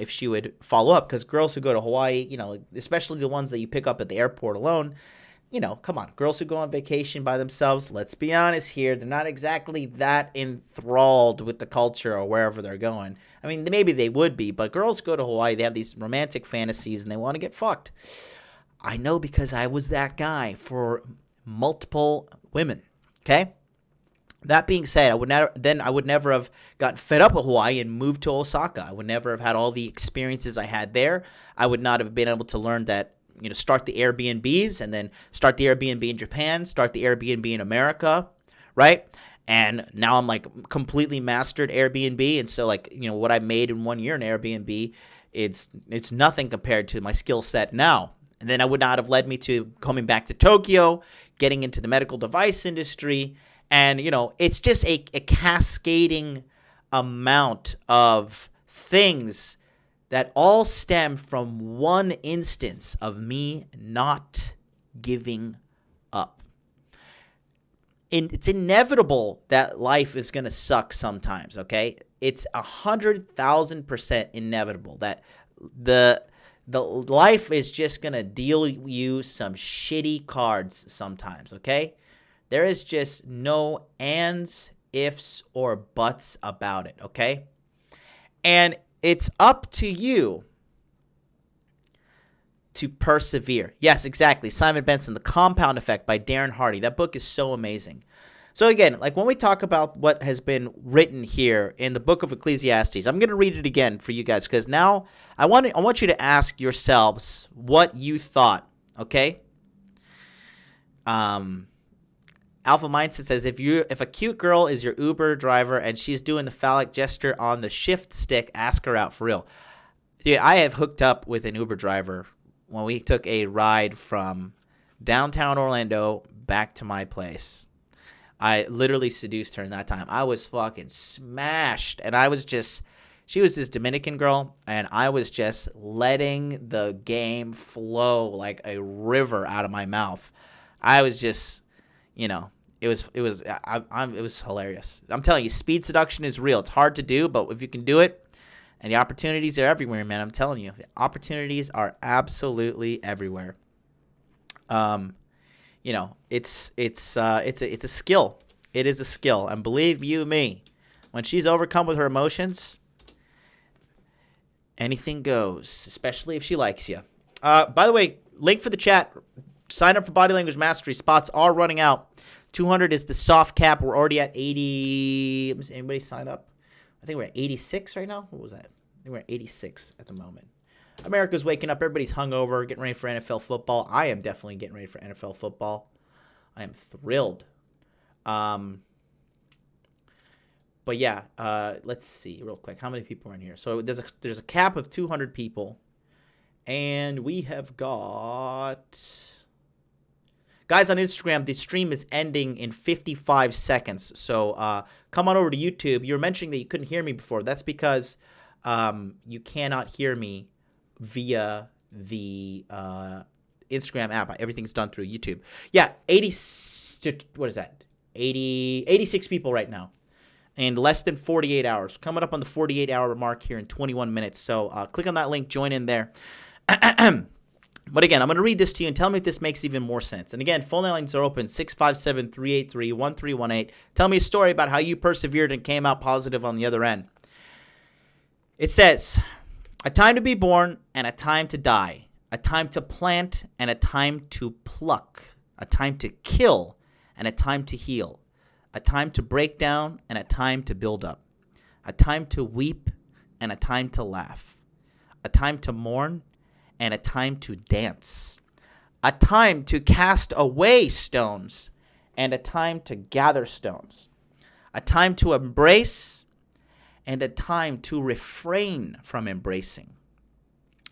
she would follow up. Because girls who go to Hawaii, especially the ones that you pick up at the airport alone, come on, girls who go on vacation by themselves, let's be honest here, they're not exactly that enthralled with the culture or wherever they're going. I mean, maybe they would be, but girls go to Hawaii, they have these romantic fantasies, and they want to get fucked. I know because I was that guy for multiple women, okay? That being said, I would never have gotten fed up with Hawaii and moved to Osaka. I would never have had all the experiences I had there. I would not have been able to learn that, start the Airbnbs and then start the Airbnb in Japan, start the Airbnb in America, right? And now I'm completely mastered Airbnb. And so what I made in 1 year in Airbnb, it's nothing compared to my skill set now. And then I would not have led me to coming back to Tokyo, getting into the medical device industry. And, it's just a cascading amount of things that all stem from one instance of me not giving up. And it's inevitable that life is going to suck sometimes, okay? It's 100,000% inevitable that the life is just going to deal you some shitty cards sometimes, okay? There is just no ands, ifs, or buts about it, okay? And it's up to you to persevere. Yes, exactly. Simon Benson, The Compound Effect by Darren Hardy. That book is so amazing. So again, when we talk about what has been written here in the book of Ecclesiastes, I'm going to read it again for you guys because now I want you to ask yourselves what you thought, okay? Alpha Mindset says, if a cute girl is your Uber driver and she's doing the phallic gesture on the shift stick, ask her out for real. Dude, I have hooked up with an Uber driver when we took a ride from downtown Orlando back to my place. I literally seduced her in that time. I was fucking smashed. And she was this Dominican girl, and I was just letting the game flow like a river out of my mouth. I was just, it was hilarious. I'm telling you, speed seduction is real. It's hard to do, but if you can do it, And the opportunities are everywhere, man. I'm telling you. The opportunities are absolutely everywhere. You know, it's a skill. It is a skill. And believe you me, when she's overcome with her emotions, anything goes, especially if she likes you. By the way, link for the chat. Sign up for Body Language Mastery. Spots are running out. 200 is the soft cap. We're already at 80. Anybody sign up? I think we're at 86 right now. What was that? I think we're at 86 at the moment. America's waking up. Everybody's hungover, getting ready for NFL football. I am definitely getting ready for NFL football. I am thrilled. But yeah, let's see real quick. How many people are in here? So there's a cap of 200 people. And we have got... Guys on Instagram, the stream is ending in 55 seconds. So come on over to YouTube. You were mentioning that you couldn't hear me before. That's because you cannot hear me via the Instagram app. Everything's done through YouTube. Yeah, 86 people right now. And less than 48 hours. Coming up on the 48-hour mark here in 21 minutes. So click on that link. Join in there. But again, I'm going to read this to you and tell me if this makes even more sense. And again, phone lines are open, 657-383-1318. Tell me a story about how you persevered and came out positive on the other end. It says, a time to be born and a time to die. A time to plant and a time to pluck. A time to kill and a time to heal. A time to break down and a time to build up. A time to weep and a time to laugh. A time to mourn and a time to dance, a time to cast away stones, and a time to gather stones, a time to embrace, and a time to refrain from embracing,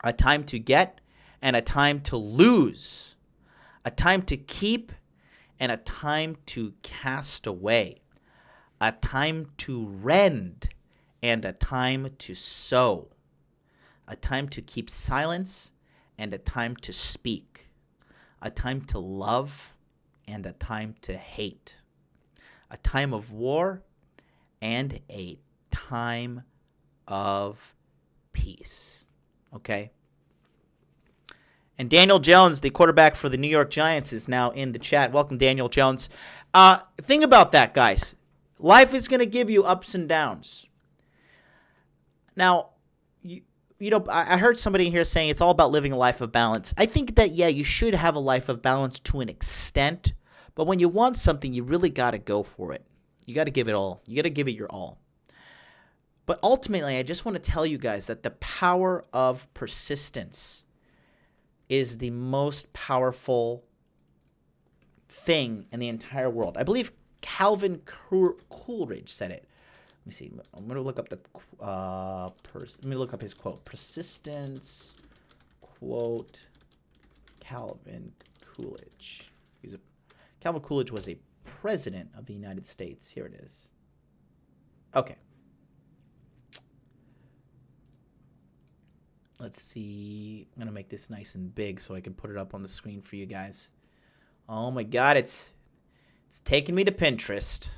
a time to get, and a time to lose, a time to keep, and a time to cast away, a time to rend, and a time to sow, a time to keep silence, and a time to speak, a time to love, and a time to hate, a time of war, and a time of peace. Okay? And Daniel Jones, the quarterback for the New York Giants, is now in the chat. Welcome, Daniel Jones. Think about that, guys. Life is going to give you ups and downs. Now, you know, I heard somebody in here saying it's all about living a life of balance. I think that, yeah, you should have a life of balance to an extent. But when you want something, you really got to go for it. You got to give it all. You got to give it your all. But ultimately, I just want to tell you guys that the power of persistence is the most powerful thing in the entire world. I believe Calvin Coolidge said it. Let me see. I'm going to look up let me look up his quote. Persistence, quote, Calvin Coolidge. Calvin Coolidge was a president of the United States. Here it is. Okay. Let's see. I'm going to make this nice and big so I can put it up on the screen for you guys. Oh my God, it's taking me to Pinterest.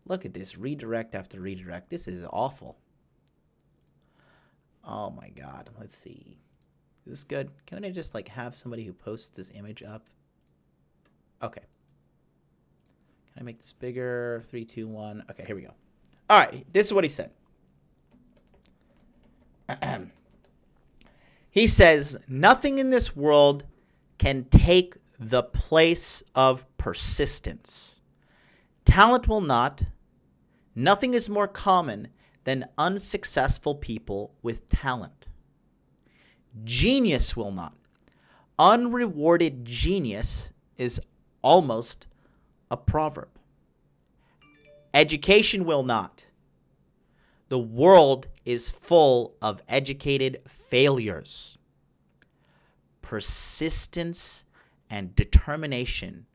Look at this, redirect after redirect. This is awful. Oh my God, let's see. Is this good? Can I just like have somebody who posts this image up? Okay. Can I make this bigger? 3, 2, 1. Okay, here we go. All right, this is what he said. He says, nothing in this world can take the place of persistence. Talent will not. Nothing is more common than unsuccessful people with talent. Genius will not. Unrewarded genius is almost a proverb. Education will not. The world is full of educated failures. Persistence and determination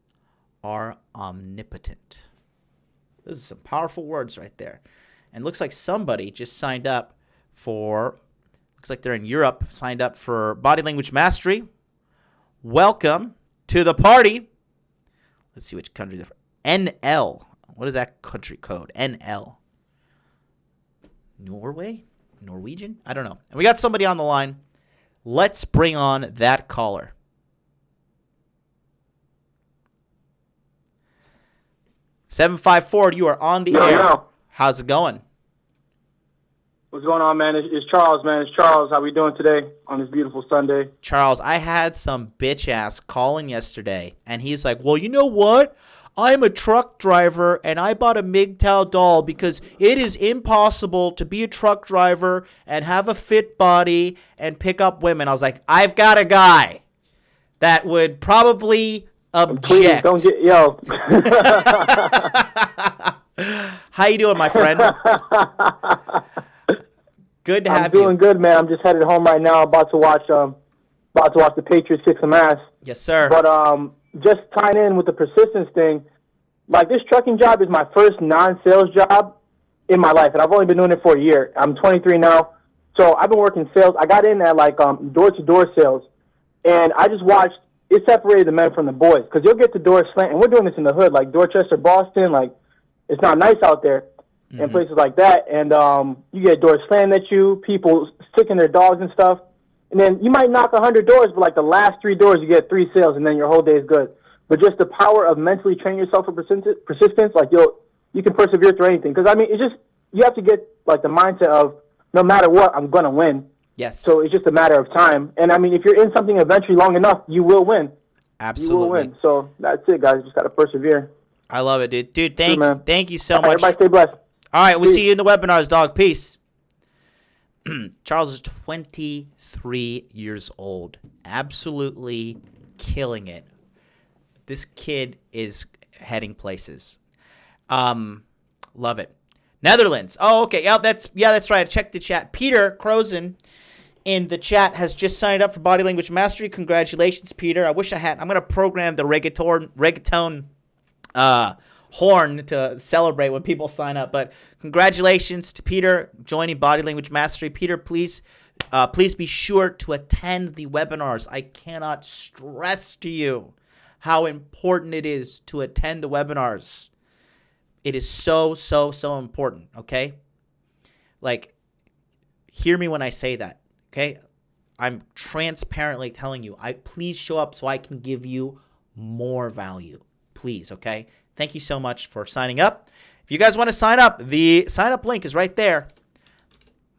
are omnipotent. Those are some powerful words right there. And looks like somebody just signed up for, looks like they're in Europe, signed up for Body Language Mastery. Welcome to the party. Let's see which country they're from. NL. What is that country code? NL. Norway? Norwegian? I don't know. And we got somebody on the line. Let's bring on that caller. 754, you are on the air. Yo. How's it going? What's going on, man? It's Charles, man. It's Charles. How we doing today on this beautiful Sunday? Charles, I had some bitch ass calling yesterday, and he's like, well, you know what? I'm a truck driver, and I bought a MGTOW doll because it is impossible to be a truck driver and have a fit body and pick up women. I was like, I've got a guy that would probably object. Please don't get yo. How you doing, my friend? Good to have I'm doing good, man. I'm just headed home right now. About to watch the Patriots kick some ass. Yes, sir. But just tying in with the persistence thing, like this trucking job is my first non-sales job in my life, and I've only been doing it for a year. I'm 23 now, so I've been working sales. I got in at like door-to-door sales, and I just watched it separated the men from the boys because you'll get the door slant, and we're doing this in the hood, like Dorchester, Boston, like it's not nice out there. And places like that, and you get doors slammed at you, people sticking their dogs and stuff, and then you might knock 100 doors, but like the last 3 doors, you get 3 sales, and then your whole day is good. But just the power of mentally training yourself for persistence, like you can persevere through anything. Because I mean, it's just you have to get like the mindset of no matter what, I'm gonna win. Yes. So it's just a matter of time, and I mean, if you're in something eventually long enough, you will win. Absolutely. You will win. So that's it, guys. Just gotta persevere. I love it, dude. Dude, thank you so All right, much. everybody stay blessed. All right, we'll see you in the webinars, dog. Peace. Charles is 23 years old. Absolutely killing it. This kid is heading places. Love it. Netherlands. Oh, okay. That's right. I checked the chat. Peter Crozen in the chat has just signed up for Body Language Mastery. Congratulations, Peter. I wish I had. I'm going to program the reggaeton horn to celebrate when people sign up, but congratulations to Peter joining Body Language Mastery. Peter, please be sure to attend the webinars. I cannot stress to you how important it is to attend the webinars. It is so important, okay? Like, hear me when I say that, okay? I'm transparently telling you, please show up so I can give you more value. Please, okay? Thank you so much for signing up. If you guys want to sign up, the sign-up link is right there.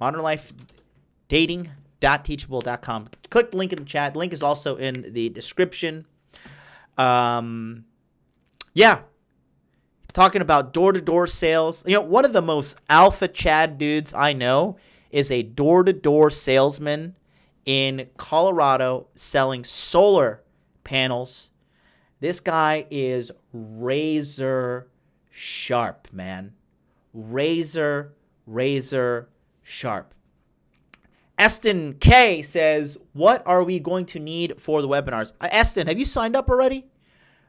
modernlifedating.teachable.com. Click the link in the chat. The link is also in the description. Yeah. Talking about door-to-door sales. You know, one of the most alpha Chad dudes I know is a door-to-door salesman in Colorado selling solar panels. This guy is razor sharp, man. Razor sharp. Eston K says, what are we going to need for the webinars? Eston, have you signed up already?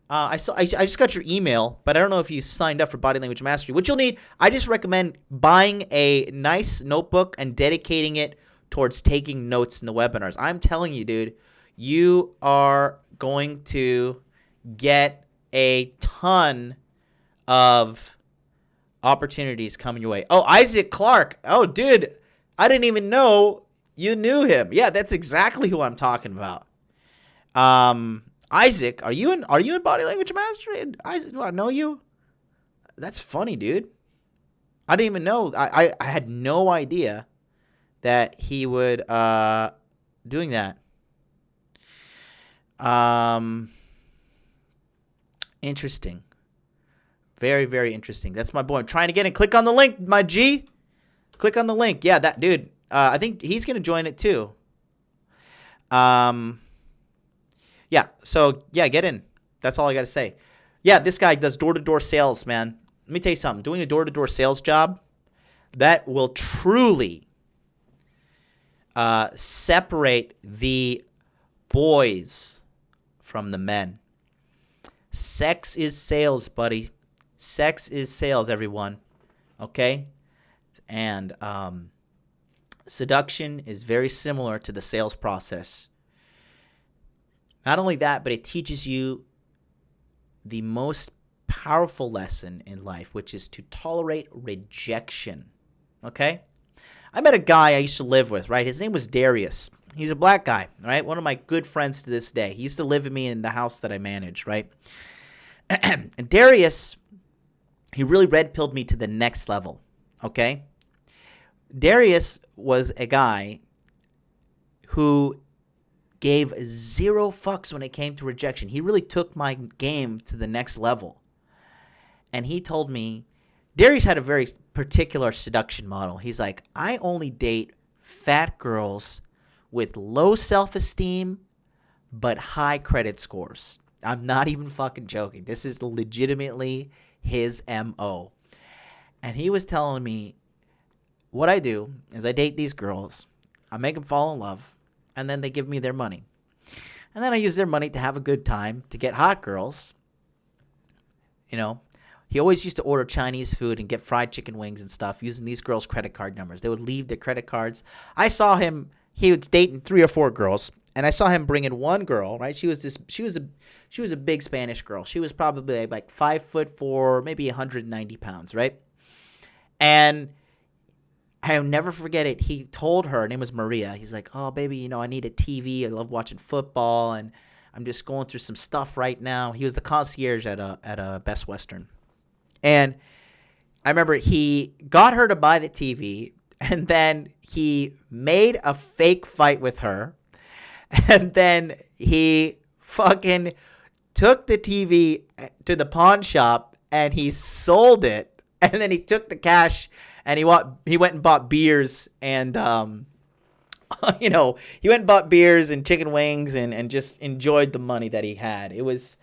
I just got your email, but I don't know if you signed up for Body Language Mastery. What you'll need, I just recommend buying a nice notebook and dedicating it towards taking notes in the webinars. I'm telling you, dude, you are going to get a ton of opportunities coming your way. Oh, Isaac Clark. Oh, dude, I didn't even know you knew him. Yeah, that's exactly who I'm talking about. Isaac, are you in Body Language Mastery? Isaac, do I know you? That's funny, dude. I didn't even know. I had no idea that he would doing that. Interesting. Very, very interesting. That's my boy. I'm trying to get in. Click on the link, my G. Click on the link. Yeah, that dude. I think he's going to join it too. Yeah. So, yeah, get in. That's all I got to say. Yeah, this guy does door-to-door sales, man. Let me tell you something. Doing a door-to-door sales job, that will truly separate the boys from the men. Sex is sales, buddy. Sex is sales, everyone. Okay? And seduction is very similar to the sales process. Not only that, but it teaches you the most powerful lesson in life, which is to tolerate rejection. Okay? I met a guy I used to live with, right? His name was Darius. He's a black guy, right? One of my good friends to this day. He used to live with me in the house that I managed, right? And Darius, he really red-pilled me to the next level, okay? Darius was a guy who gave 0 fucks when it came to rejection. He really took my game to the next level. And he told me, Darius had a very particular seduction model. He's like, I only date fat girls with low self-esteem but high credit scores. I'm not even fucking joking. This is legitimately his MO. And he was telling me, what I do is I date these girls, I make them fall in love, and then they give me their money. And then I use their money to have a good time, to get hot girls. You know, he always used to order Chinese food and get fried chicken wings and stuff using these girls' credit card numbers. They would leave their credit cards. I saw him, he was dating 3 or 4 girls, and I saw him bring in one girl, right? She was a big Spanish girl. She was probably like 5'4", maybe 190 pounds, right? And I'll never forget it. He told her name was Maria. He's like, oh, baby, you know, I need a TV. I love watching football, and I'm just going through some stuff right now. He was the concierge at a Best Western. And I remember he got her to buy the TV, and then he made a fake fight with her, and then he fucking took the TV to the pawn shop, and he sold it, and then he took the cash, and he went and bought beers, and you know, he went and bought beers and chicken wings and just enjoyed the money that he had. It was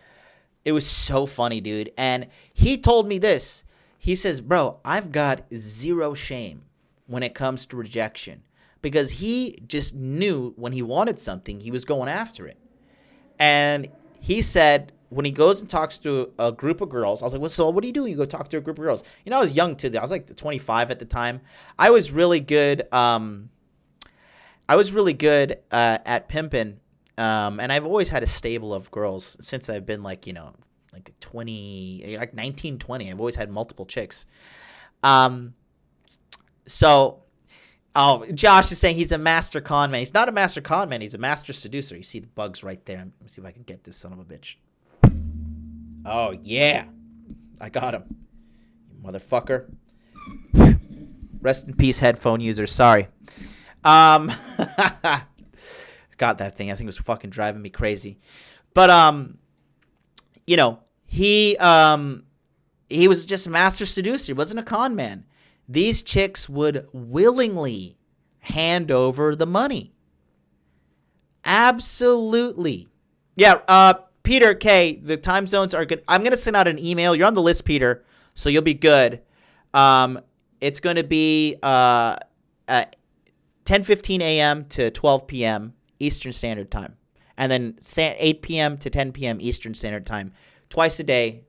so funny, dude. And he told me this. He says, bro, I've got 0 shame when it comes to rejection, because he just knew when he wanted something, he was going after it. And he said, when he goes and talks to a group of girls, I was like, well, so what do you do when you go talk to a group of girls? You know, I was young too. I was like 25 at the time. I was really good. At pimping. And I've always had a stable of girls since I've been like 19, 20. I've always had multiple chicks. So Josh is saying he's a master con man. He's not a master con man. He's a master seducer. You see the bugs right there. Let me see if I can get this son of a bitch. Oh, yeah. I got him. You motherfucker. Rest in peace, headphone users. Sorry. Got that thing. I think it was fucking driving me crazy. But, you know, he was just a master seducer. He wasn't a con man. These chicks would willingly hand over the money. Absolutely. Yeah, Peter K., the time zones are good. I'm going to send out an email. You're on the list, Peter, so you'll be good. It's going to be at 10:15 a.m. to 12 p.m. Eastern Standard Time. And then 8 p.m. to 10 p.m. Eastern Standard Time. Twice a day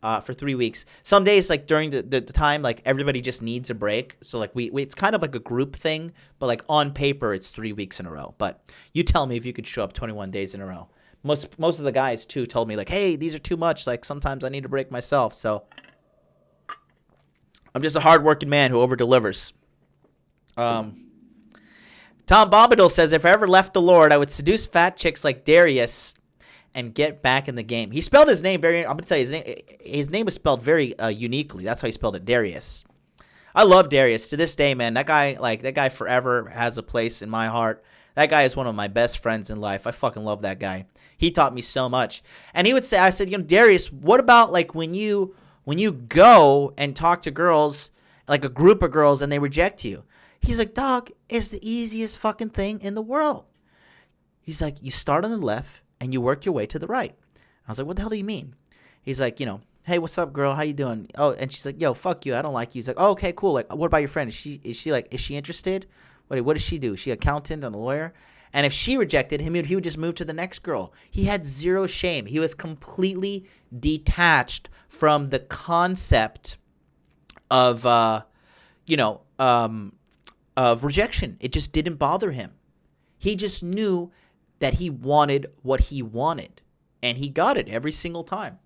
for 3 weeks. Some days, like, during the time, like, everybody just needs a break. So, like, we it's kind of like a group thing. But, like, on paper, it's 3 weeks in a row. But you tell me if you could show up 21 days in a row. Most of the guys, too, told me, like, hey, these are too much. Like, sometimes I need a break myself. So I'm just a hardworking man who over-delivers. Tom Bombadil says, if I ever left the Lord, I would seduce fat chicks like Darius and get back in the game. He spelled his name very, I'm going to tell you, his name was spelled very uniquely. That's how he spelled it, Darius. I love Darius. To this day, man, that guy forever has a place in my heart. That guy is one of my best friends in life. I fucking love that guy. He taught me so much. And he would say, I said, you know, Darius, what about like when you go and talk to girls, like a group of girls, and they reject you? He's like, dog, it's the easiest fucking thing in the world. He's like, you start on the left and you work your way to the right. I was like, what the hell do you mean? He's like, you know, hey, what's up, girl? How you doing? Oh, and she's like, yo, fuck you. I don't like you. He's like, oh, okay, cool. Like, what about your friend? Is she interested? What does she do? Is she an accountant and a lawyer? And if she rejected him, he would just move to the next girl. He had 0 shame. He was completely detached from the concept of, of rejection. It just didn't bother him. He just knew that he wanted what he wanted, and he got it every single time.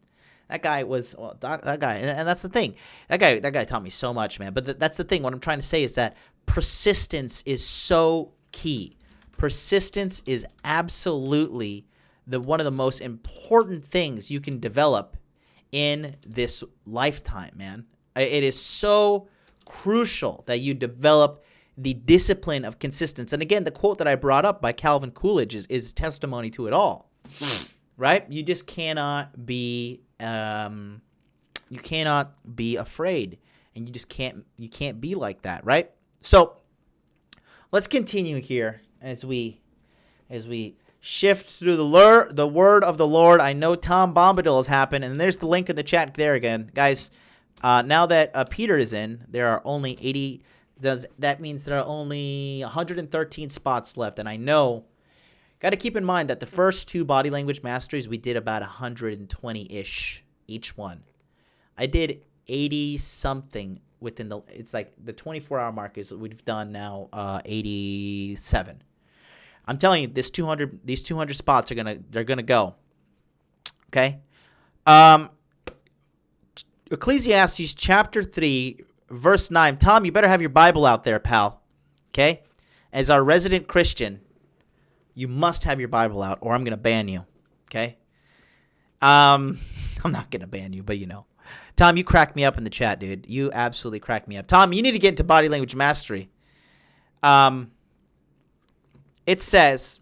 That guy was that guy, and that's the thing. That guy taught me so much, man. But that's the thing. What I'm trying to say is that persistence is so key. Persistence is absolutely one of the most important things you can develop in this lifetime, man. It is so crucial that you develop the discipline of consistency. And again, the quote that I brought up by Calvin Coolidge is testimony to it all, right? You just cannot be afraid, and you can't be like that, right? So let's continue here as we shift through the word of the Lord. I know Tom Bombadil has happened, and there's the link in the chat there again, guys. Now that Peter is in, there are only 80. That means there are only 113 spots left, and I know. Got to keep in mind that the first 2 body language masteries we did about 120-ish each one. I did 80 something within it's like the 24-hour mark is we've done now 87. I'm telling you, these 200 spots they're gonna go. Okay. Ecclesiastes chapter 3, verse 9. Tom, you better have your Bible out there, pal. Okay? As our resident Christian, you must have your Bible out, or I'm gonna ban you. Okay? I'm not gonna ban you, but you know. Tom, you cracked me up in the chat, dude. You absolutely cracked me up. Tom, you need to get into body language mastery. It says,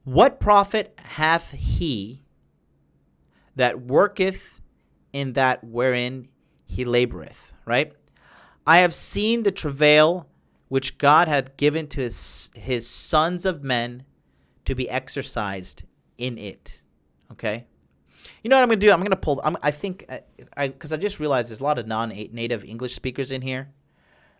what profit hath he that worketh in that wherein he laboreth, right? I have seen the travail which God hath given to his sons of men to be exercised in it, okay? You know what I'm going to do? I'm going to pull, because I just realized there's a lot of non-native English speakers in here.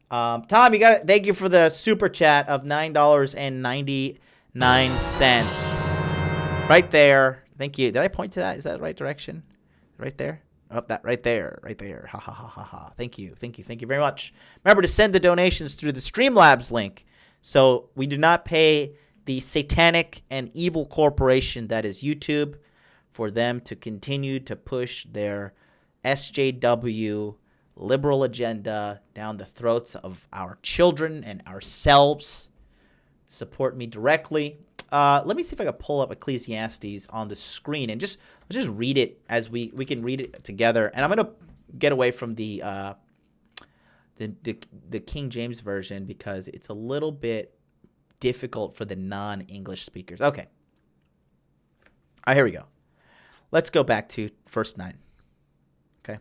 Tom, thank you for the super chat of $9.99. Right there. Thank you. Did I point to that? Is that the right direction? Right there? Oh, that right there. Right there. Ha ha ha ha ha. Thank you. Thank you. Thank you very much. Remember to send the donations through the Streamlabs link. So we do not pay the satanic and evil corporation that is YouTube for them to continue to push their SJW liberal agenda down the throats of our children and ourselves. Support me directly. Let me see if I can pull up Ecclesiastes on the screen and let's just read it as we can read it together. And I'm gonna get away from the King James version because it's a little bit difficult for the non-English speakers. Okay. All right, here we go. Let's go back to verse 9. Okay.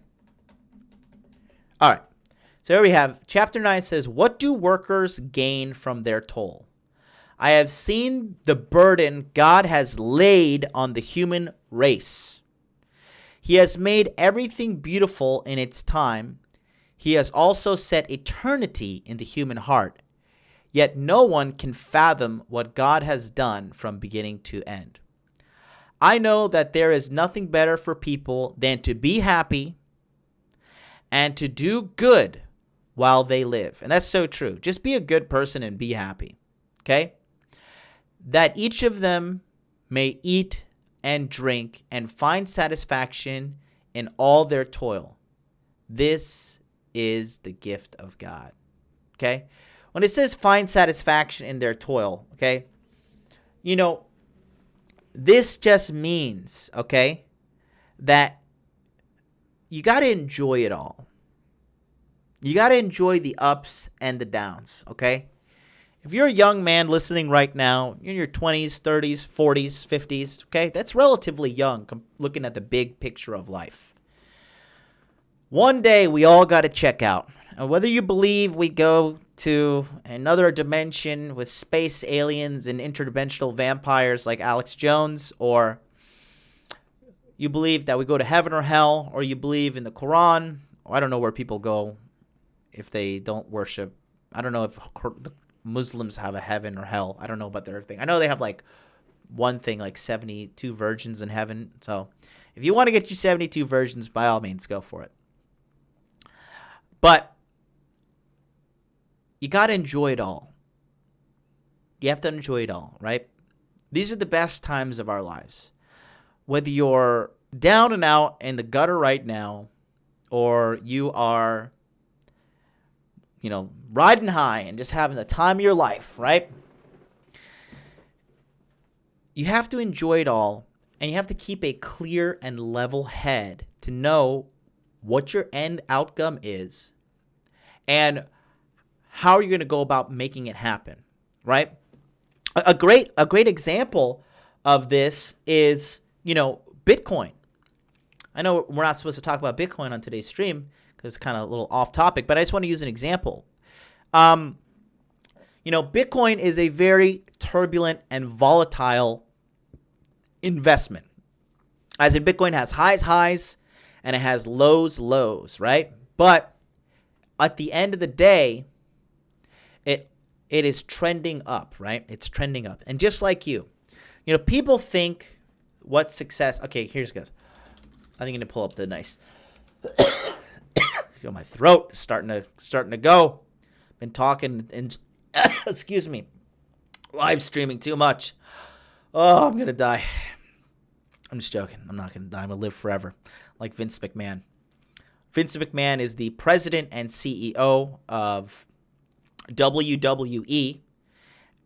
All right. So here we have chapter 9 says, what do workers gain from their toil? I have seen the burden God has laid on the human race. He has made everything beautiful in its time. He has also set eternity in the human heart. Yet no one can fathom what God has done from beginning to end. I know that there is nothing better for people than to be happy and to do good while they live. And that's so true. Just be a good person and be happy. Okay? That each of them may eat and drink and find satisfaction in all their toil. This is the gift of God. Okay? When it says find satisfaction in their toil, okay? You know, this just means, okay, that you got to enjoy it all. You got to enjoy the ups and the downs, okay? If you're a young man listening right now, you're in your 20s, 30s, 40s, 50s, okay? That's relatively young looking at the big picture of life. One day we all got to check out. And whether you believe we go to another dimension with space aliens and interdimensional vampires like Alex Jones, or you believe that we go to heaven or hell, or you believe in the Quran, I don't know where people go if they don't worship. I don't know if the Muslims have a heaven or hell. I don't know about their thing. I know they have like one thing, like 72 virgins in heaven. So if you want to get you 72 virgins, by all means, go for it. But you got to enjoy it all. You have to enjoy it all, right? These are the best times of our lives. Whether you're down and out in the gutter right now, or you are riding high and just having the time of your life, right? You have to enjoy it all, and you have to keep a clear and level head to know what your end outcome is and how you're going to go about making it happen, right? A great example of this is, Bitcoin. I know we're not supposed to talk about Bitcoin on today's stream because it's kind of a little off topic, but I just want to use an example. Bitcoin is a very turbulent and volatile investment. As in, Bitcoin has highs, and it has lows, right? But at the end of the day, it is trending up, right? It's trending up. And just like people think what success. Okay, here's goes. I think I'm gonna pull up the nice. Feel my throat starting to go. Been talking and excuse me, live streaming too much. Oh, I'm gonna die. I'm just joking. I'm not gonna die. I'm gonna live forever, like Vince McMahon. Vince McMahon is the president and CEO of WWE,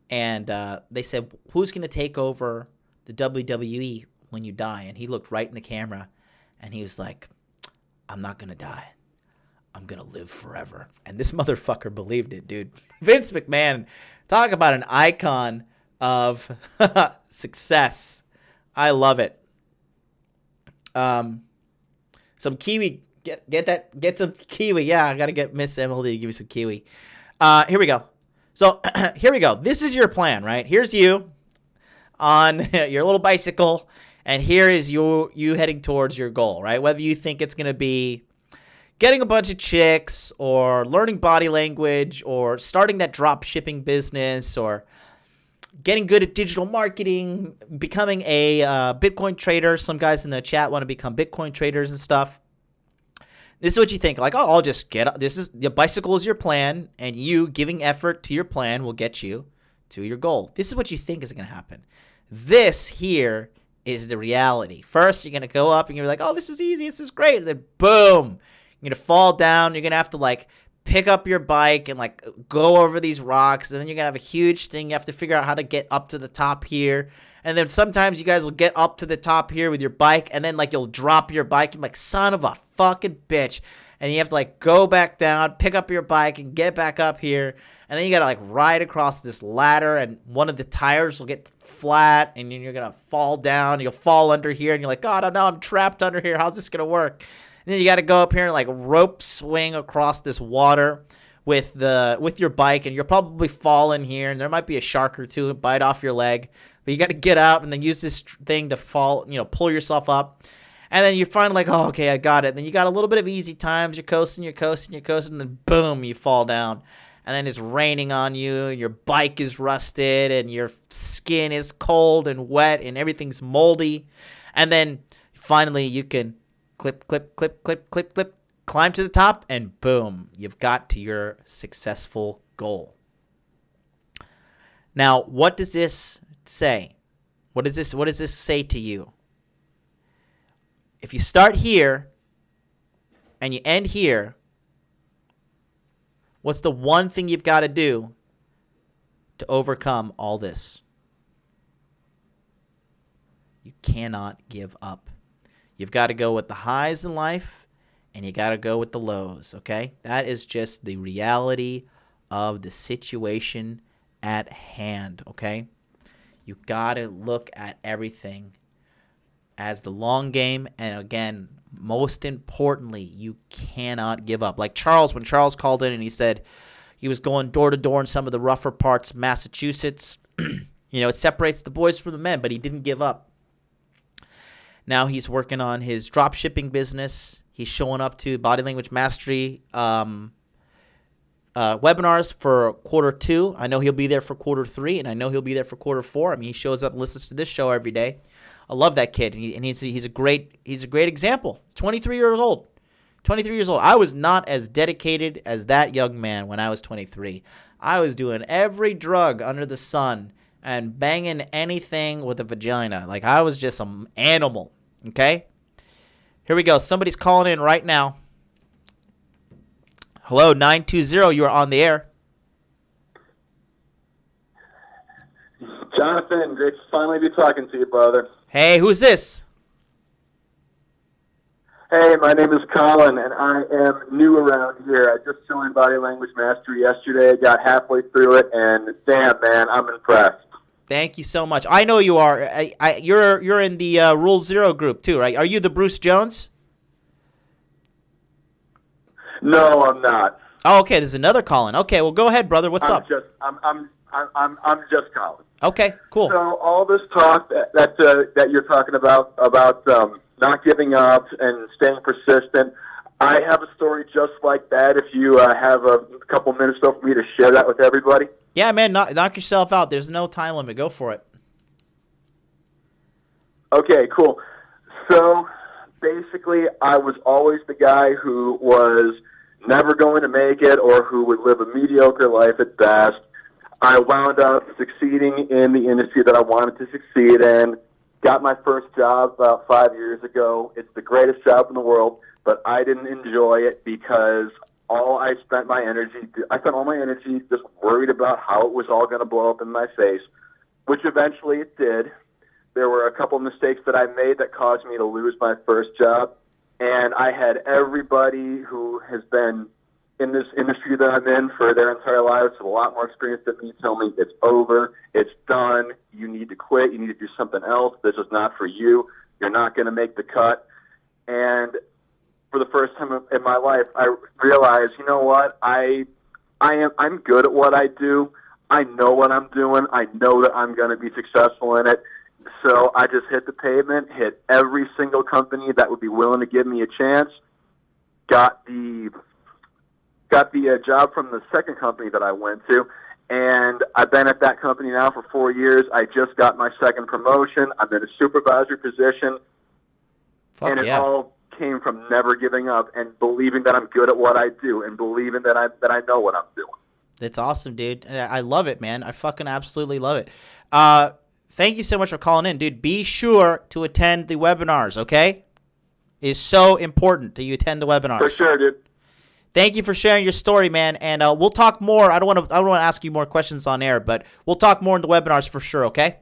and they said, "Who's gonna take over the WWE when you die?" And he looked right in the camera, and he was like, "I'm not gonna die. I'm going to live forever." And this motherfucker believed it, dude. Vince McMahon, talk about an icon of success. I love it. Some kiwi. Get some kiwi. Yeah, I got to get Miss Emily to give me some kiwi. Here we go. So here we go. This is your plan, right? Here's you on your little bicycle, and here is you heading towards your goal, right? Whether you think it's going to be getting a bunch of chicks or learning body language or starting that drop shipping business or getting good at digital marketing, becoming a Bitcoin trader. Some guys in the chat want to become Bitcoin traders and stuff. This is what you think. Like, oh, I'll just the bicycle is your plan, and you giving effort to your plan will get you to your goal. This is what you think is going to happen. This here is the reality. First, you're going to go up and you're like, oh, this is easy. This is great. And then boom. You're going to fall down. You're going to have to, pick up your bike and, go over these rocks. And then you're going to have a huge thing. You have to figure out how to get up to the top here. And then sometimes you guys will get up to the top here with your bike. And then, you'll drop your bike. You're like, son of a fucking bitch. And you have to, go back down, pick up your bike, and get back up here. And then you got to, ride across this ladder. And one of the tires will get flat. And then you're going to fall down. You'll fall under here. And you're like, God, now I'm trapped under here. How's this going to work? And then you got to go up here and rope swing across this water with your bike, and you'll probably fall in here, and there might be a shark or two bite off your leg, but you got to get out and then use this thing to pull yourself up, and then you're finally like, oh, okay, I got it. And then you got a little bit of easy times. You're coasting, and then boom, you fall down, and then it's raining on you, and your bike is rusted, and your skin is cold and wet, and everything's moldy, and then finally you can clip, climb to the top, and boom, you've got to your successful goal. Now, what does this say? What does this say to you? If you start here and you end here, what's the one thing you've got to do to overcome all this? You cannot give up. You've got to go with the highs in life, and you got to go with the lows, okay? That is just the reality of the situation at hand, okay? You got to look at everything as the long game, and again, most importantly, you cannot give up. Like Charles, when Charles called in and he said he was going door to door in some of the rougher parts of Massachusetts, it separates the boys from the men, but he didn't give up. Now he's working on his drop shipping business. He's showing up to Body Language Mastery webinars for quarter 2. I know he'll be there for quarter 3, and I know he'll be there for quarter 4. I mean, he shows up and listens to this show every day. I love that kid, and he's a great example. He's 23 years old. 23 years old. I was not as dedicated as that young man when I was 23. I was doing every drug under the sun and banging anything with a vagina. Like, I was just an animal. Okay? Here we go. Somebody's calling in right now. Hello, 920. You are on the air. Jonathan, great to finally be talking to you, brother. Hey, who's this? Hey, my name is Colin, and I am new around here. I just joined Body Language Mastery yesterday, got halfway through it, and damn, man, I'm impressed. Thank you so much. I know you are. You're in the Rule Zero group too, right? Are you the Bruce Jones? No, I'm not. Oh, okay. There's another Colin. Okay, well, go ahead, brother. What's up? I'm just Colin. Okay, cool. So all this talk that you're talking about not giving up and staying persistent, I have a story just like that. If you have a couple minutes for me to share that with everybody. Yeah, man, knock yourself out. There's no time limit. Go for it. Okay, cool. So basically, I was always the guy who was never going to make it or who would live a mediocre life at best. I wound up succeeding in the industry that I wanted to succeed in, got my first job about 5 years ago. It's the greatest job in the world, but I didn't enjoy it because I spent all my energy just worried about how it was all going to blow up in my face, which eventually it did. There were a couple mistakes that I made that caused me to lose my first job, and I had everybody who has been in this industry that I'm in for their entire lives with a lot more experience than me tell me it's over, it's done, you need to quit, you need to do something else, this is not for you, you're not going to make the cut. And for the first time in my life, I realized, you know what, I'm good at what I do, I know what I'm doing, I know that I'm going to be successful in it. So I just hit the pavement, hit every single company that would be willing to give me a chance, got the job from the second company that I went to, and I've been at that company now for 4 years. I just got my second promotion. I'm in a supervisory position, and it all came from never giving up and believing that I'm good at what I do and believing that I know what I'm doing. That's awesome, dude. I love it, man. I fucking absolutely love it. Thank you so much for calling in, dude. Be sure to attend the webinars, okay? It's so important that you attend the webinars. For sure, dude. Thank you for sharing your story, man. And we'll talk more. I don't want to ask you more questions on air, but we'll talk more in the webinars for sure, okay?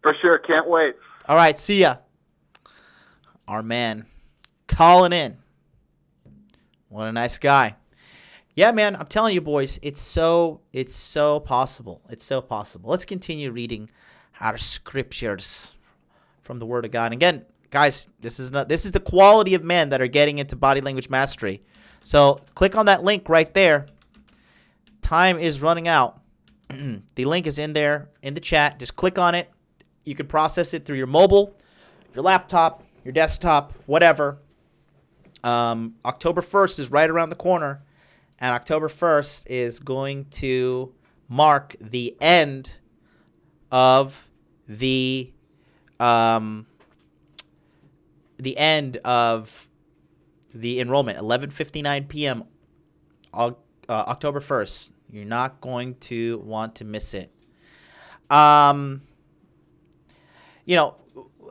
For sure. Can't wait. All right. See ya. Our man calling in. What a nice guy. Yeah, man. I'm telling you, boys, it's so possible. It's so possible. Let's continue reading our scriptures from the Word of God. And again, guys, this is the quality of men that are getting into body language mastery. So click on that link right there. Time is running out. The link is in there in the chat. Just click on it. You can process it through your mobile, your laptop, your desktop, whatever. October 1st is right around the corner, and October 1st is going to mark the end of the enrollment, 11:59 p.m. October 1st. You're not going to want to miss it.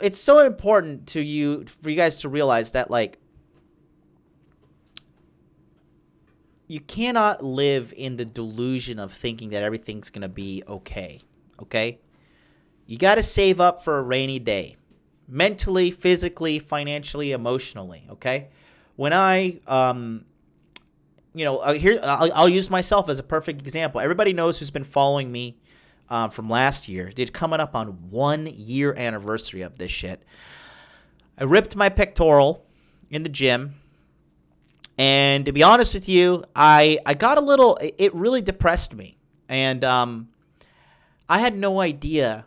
It's so important for you guys to realize that, like, you cannot live in the delusion of thinking that everything's going to be okay. Okay? You got to save up for a rainy day. Mentally, physically, financially, emotionally, okay? When I'll use myself as a perfect example. Everybody knows who's been following me from last year. It's coming up on 1 year anniversary of this shit. I ripped my pectoral in the gym, and to be honest with you, I got a little. It really depressed me, and I had no idea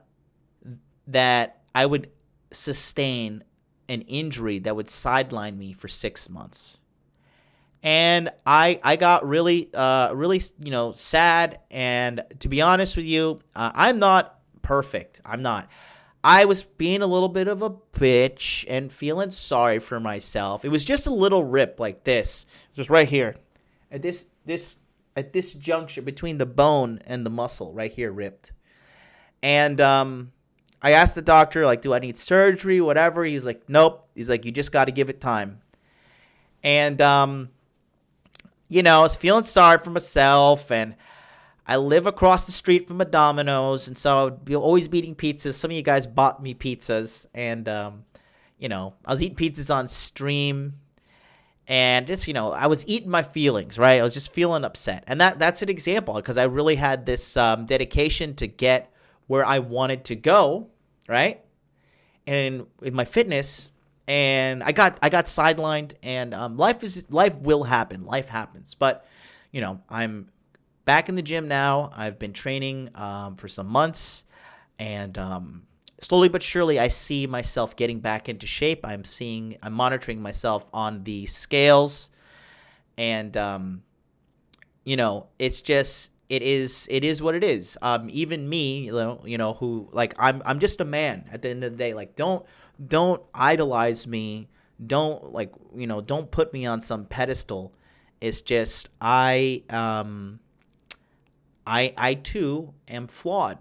that I would sustain an injury that would sideline me for 6 months. And I got really sad. And to be honest with you, I'm not perfect. I'm not. I was being a little bit of a bitch and feeling sorry for myself. It was just a little rip like this, just right here, at this juncture between the bone and the muscle, right here, ripped. And I asked the doctor, like, do I need surgery, whatever? He's like, nope. He's like, you just got to give it time. And, you know, I was feeling sorry for myself, and I live across the street from a Domino's, and so I would be always be eating pizzas. Some of you guys bought me pizzas, and, you know, I was eating pizzas on stream, and just, you know, I was eating my feelings, right? I was just feeling upset. And that's an example, because I really had this dedication to get where I wanted to go, right? And with my fitness, and I got sidelined, and life will happen. Life happens. But, you know, I'm back in the gym now. I've been training for some months, and slowly but surely I see myself getting back into shape. I'm monitoring myself on the scales, and you know, it's just it is what it is. Even me, you know, who, like, I'm just a man at the end of the day. Like, don't idolize me. Don't, like, you know, don't put me on some pedestal. It's just I too am flawed.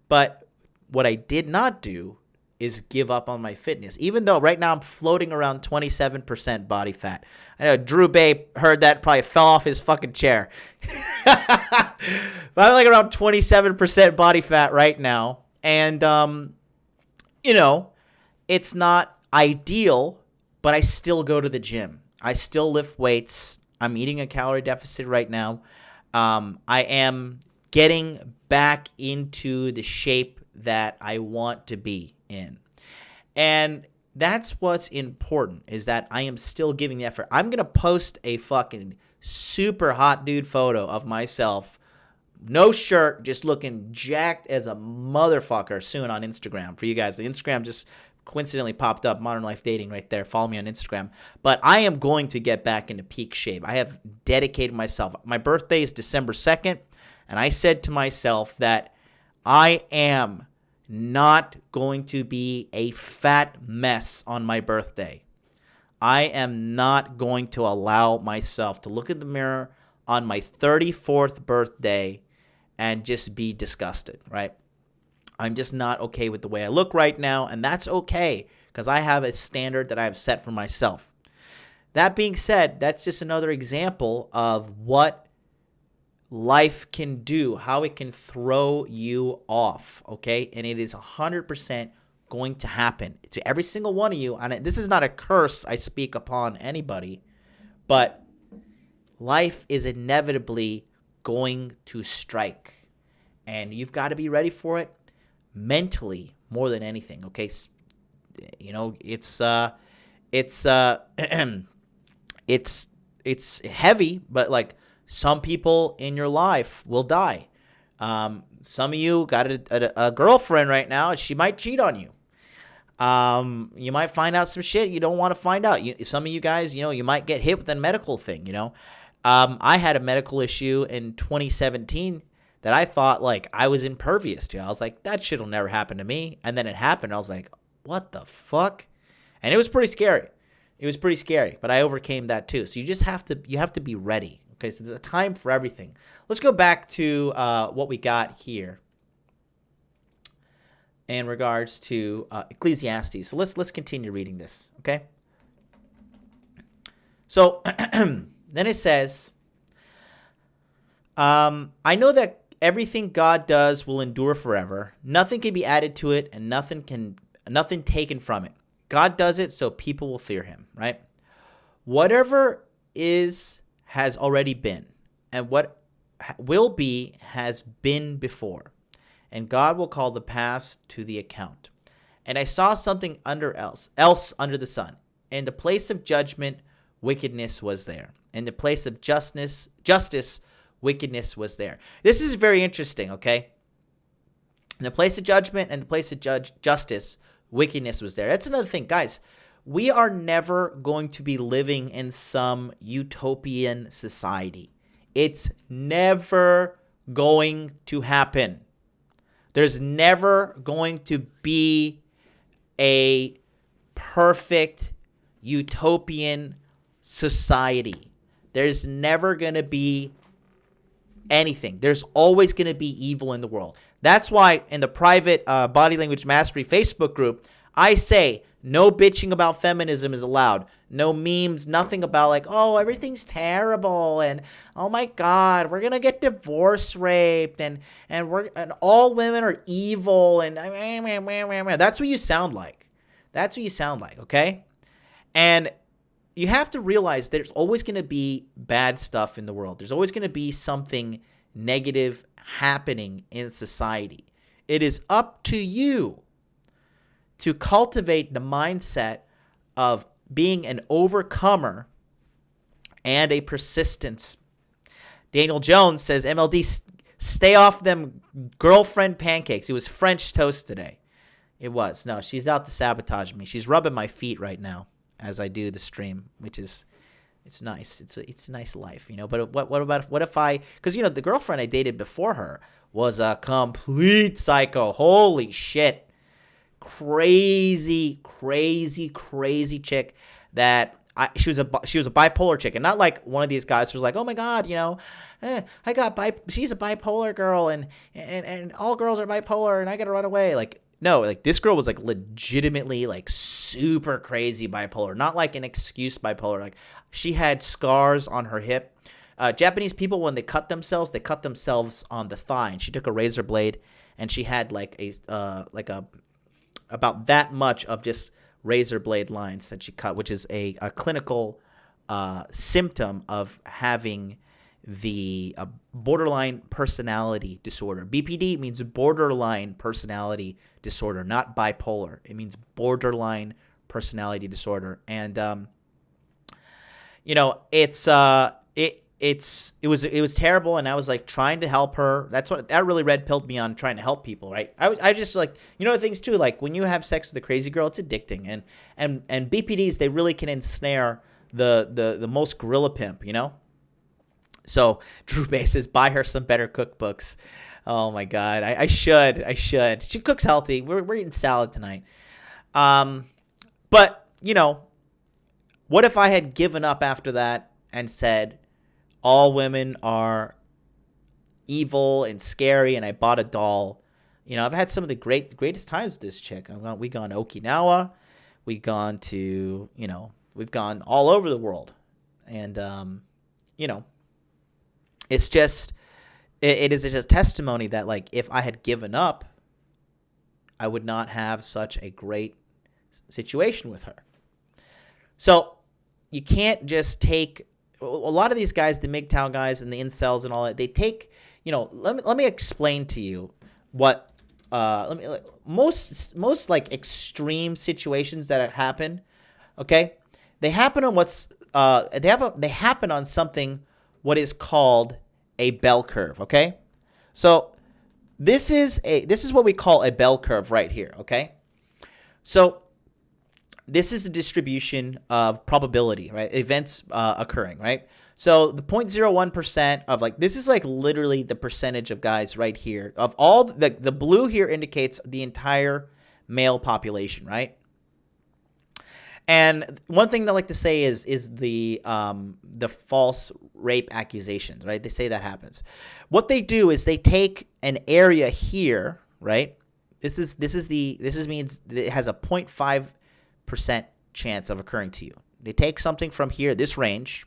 But what I did not do is give up on my fitness. Even though right now I'm floating around 27% body fat. I know Drew Bay heard that, probably fell off his fucking chair. But I'm like around 27% body fat right now. And, you know, it's not ideal, but I still go to the gym. I still lift weights. I'm eating a calorie deficit right now. I am getting back into the shape that I want to be in. And that's what's important, is that I am still giving the effort. I'm going to post a fucking super hot dude photo of myself, no shirt, just looking jacked as a motherfucker soon on Instagram for you guys. The Instagram just coincidentally popped up, Modern Life Dating right there. Follow me on Instagram. But I am going to get back into peak shape. I have dedicated myself. My birthday is December 2nd, and I said to myself that I am not going to be a fat mess on my birthday. I am not going to allow myself to look in the mirror on my 34th birthday and just be disgusted, right? I'm just not okay with the way I look right now, and that's okay, because I have a standard that I have set for myself. That being said, that's just another example of what life can do, how it can throw you off, okay? And it is 100% going to happen to every single one of you. And this is not a curse I speak upon anybody, but life is inevitably going to strike, and you've got to be ready for it mentally more than anything, okay? You know, it's heavy, but, like, some people in your life will die. Some of you got a girlfriend right now, and she might cheat on you. You might find out some shit you don't want to find out. Some of you guys, you know, you might get hit with a medical thing, you know. I had a medical issue in 2017 that I thought, like, I was impervious to. I was like, that shit will never happen to me. And then it happened. I was like, what the fuck? And it was pretty scary. It was pretty scary, but I overcame that too. So you have to be ready. Okay, so there's a time for everything. Let's go back to what we got here in regards to Ecclesiastes. So let's continue reading this, okay? So then it says, I know that everything God does will endure forever. Nothing can be added to it, and nothing taken from it. God does it so people will fear him, right? Whatever is has already been, and what will be has been before, and God will call the past to the account. And I saw something else under the sun. In the place of judgment, wickedness was there. In the place of justice, wickedness was there. This is very interesting, okay? In the place of judgment and the place of justice, wickedness was there. That's another thing, guys. We are never going to be living in some utopian society. It's never going to happen. There's never going to be a perfect utopian society. There's never going to be anything. There's always going to be evil in the world. That's why in the private Body Language Mastery Facebook group, I say no bitching about feminism is allowed. No memes, nothing about like, oh, everything's terrible and oh my God, we're gonna get divorce raped and all women are evil and that's what you sound like. That's what you sound like, okay? And you have to realize there's always gonna be bad stuff in the world. There's always gonna be something negative happening in society. It is up to you to cultivate the mindset of being an overcomer and a persistence. Daniel Jones says, MLD, stay off them girlfriend pancakes. It was French toast today. It was. No, she's out to sabotage me. She's rubbing my feet right now as I do the stream, which is, it's nice. It's a nice life, you know. But what if I, because, you know, the girlfriend I dated before her was a complete psycho. Holy shit. Crazy chick that she was a bipolar chick, and not like one of these guys who's like, oh my God, you know, she's a bipolar girl and all girls are bipolar and I gotta run away. Like, no, like this girl was like legitimately like super crazy bipolar, not like an excuse bipolar. Like she had scars on her hip. Japanese people, when they cut themselves on the thigh, and she took a razor blade and she had like a about that much of just razor blade lines that she cut, which is a clinical symptom of having the borderline personality disorder. BPD means borderline personality disorder, not bipolar. It means borderline personality disorder. And, you know, it was terrible, and I was like trying to help her. That really red pilled me on trying to help people, right? I just like, you know, things too, like when you have sex with a crazy girl, it's addicting, and BPDs, they really can ensnare the most gorilla pimp, you know. So Drew Bay says, buy her some better cookbooks. Oh my God, I should. She cooks healthy. We're eating salad tonight. But you know, what if I had given up after that and said, all women are evil and scary, and I bought a doll? You know, I've had some of the greatest times with this chick. We've gone to Okinawa. We've gone to, you know, we've gone all over the world. And, you know, it's just, it is just a testimony that, like, if I had given up, I would not have such a great situation with her. So you can't just take, a lot of these guys, the MGTOW guys and the incels and all that, they take, you know, let me explain to you what, most like extreme situations that happen, okay? They happen on they happen on something, what is called a bell curve, okay? So this is what we call a bell curve right here, okay? So this is the distribution of probability, right? Events occurring, right? So the 0.01% of, like, this is like literally the percentage of guys right here. Of all the blue here indicates the entire male population, right? And one thing they like to say is the false rape accusations, right? They say that happens. What they do is they take an area here, right? This means it has a 0.5% chance of occurring to you. They take something from here, this range,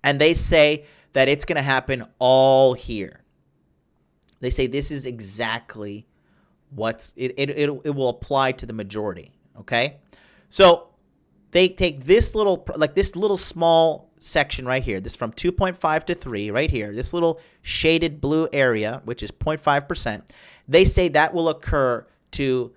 and they say that it's going to happen all here. They say this is exactly what it will apply to the majority, okay? So they take this little small section right here, this from 2.5 to 3 right here, this little shaded blue area, which is 0.5%. They say that will occur to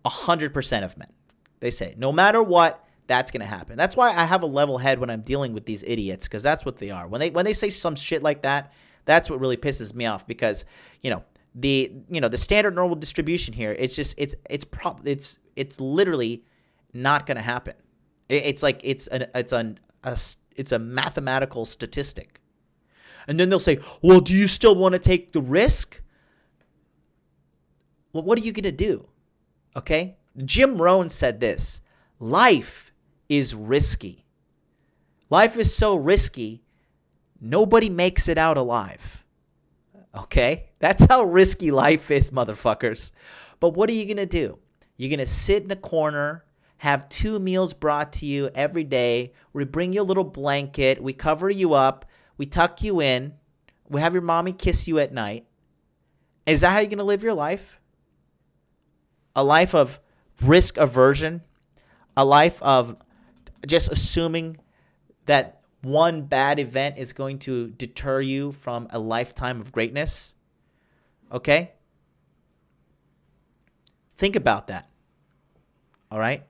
100% of men. They say no matter what, that's going to happen. That's why I have a level head when I'm dealing with these idiots, because that's what they are. When they say some shit like that, that's what really pisses me off, because the standard normal distribution here, it's literally not going to happen. It's a mathematical statistic. And then they'll say, well, do you still want to take the risk? Well, what are you going to do? Okay? Jim Rohn said this: life is risky. Life is so risky, nobody makes it out alive. Okay? That's how risky life is, motherfuckers. But what are you going to do? You're going to sit in a corner, have 2 meals brought to you every day. We bring you a little blanket. We cover you up. We tuck you in. We have your mommy kiss you at night. Is that how you're going to live your life? A life of risk aversion? A life of just assuming that one bad event is going to deter you from a lifetime of greatness? Okay? Think about that. All right?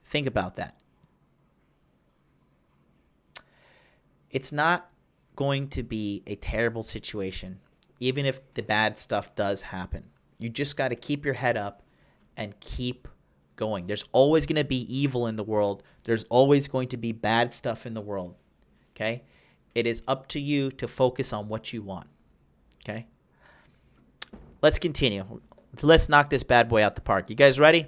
Think about that. It's not going to be a terrible situation, even if the bad stuff does happen. You just got to keep your head up and keep going. There's always going to be evil in the world. There's always going to be bad stuff in the world. Okay? It is up to you to focus on what you want. Okay? Let's continue. Let's knock this bad boy out the park. You guys ready?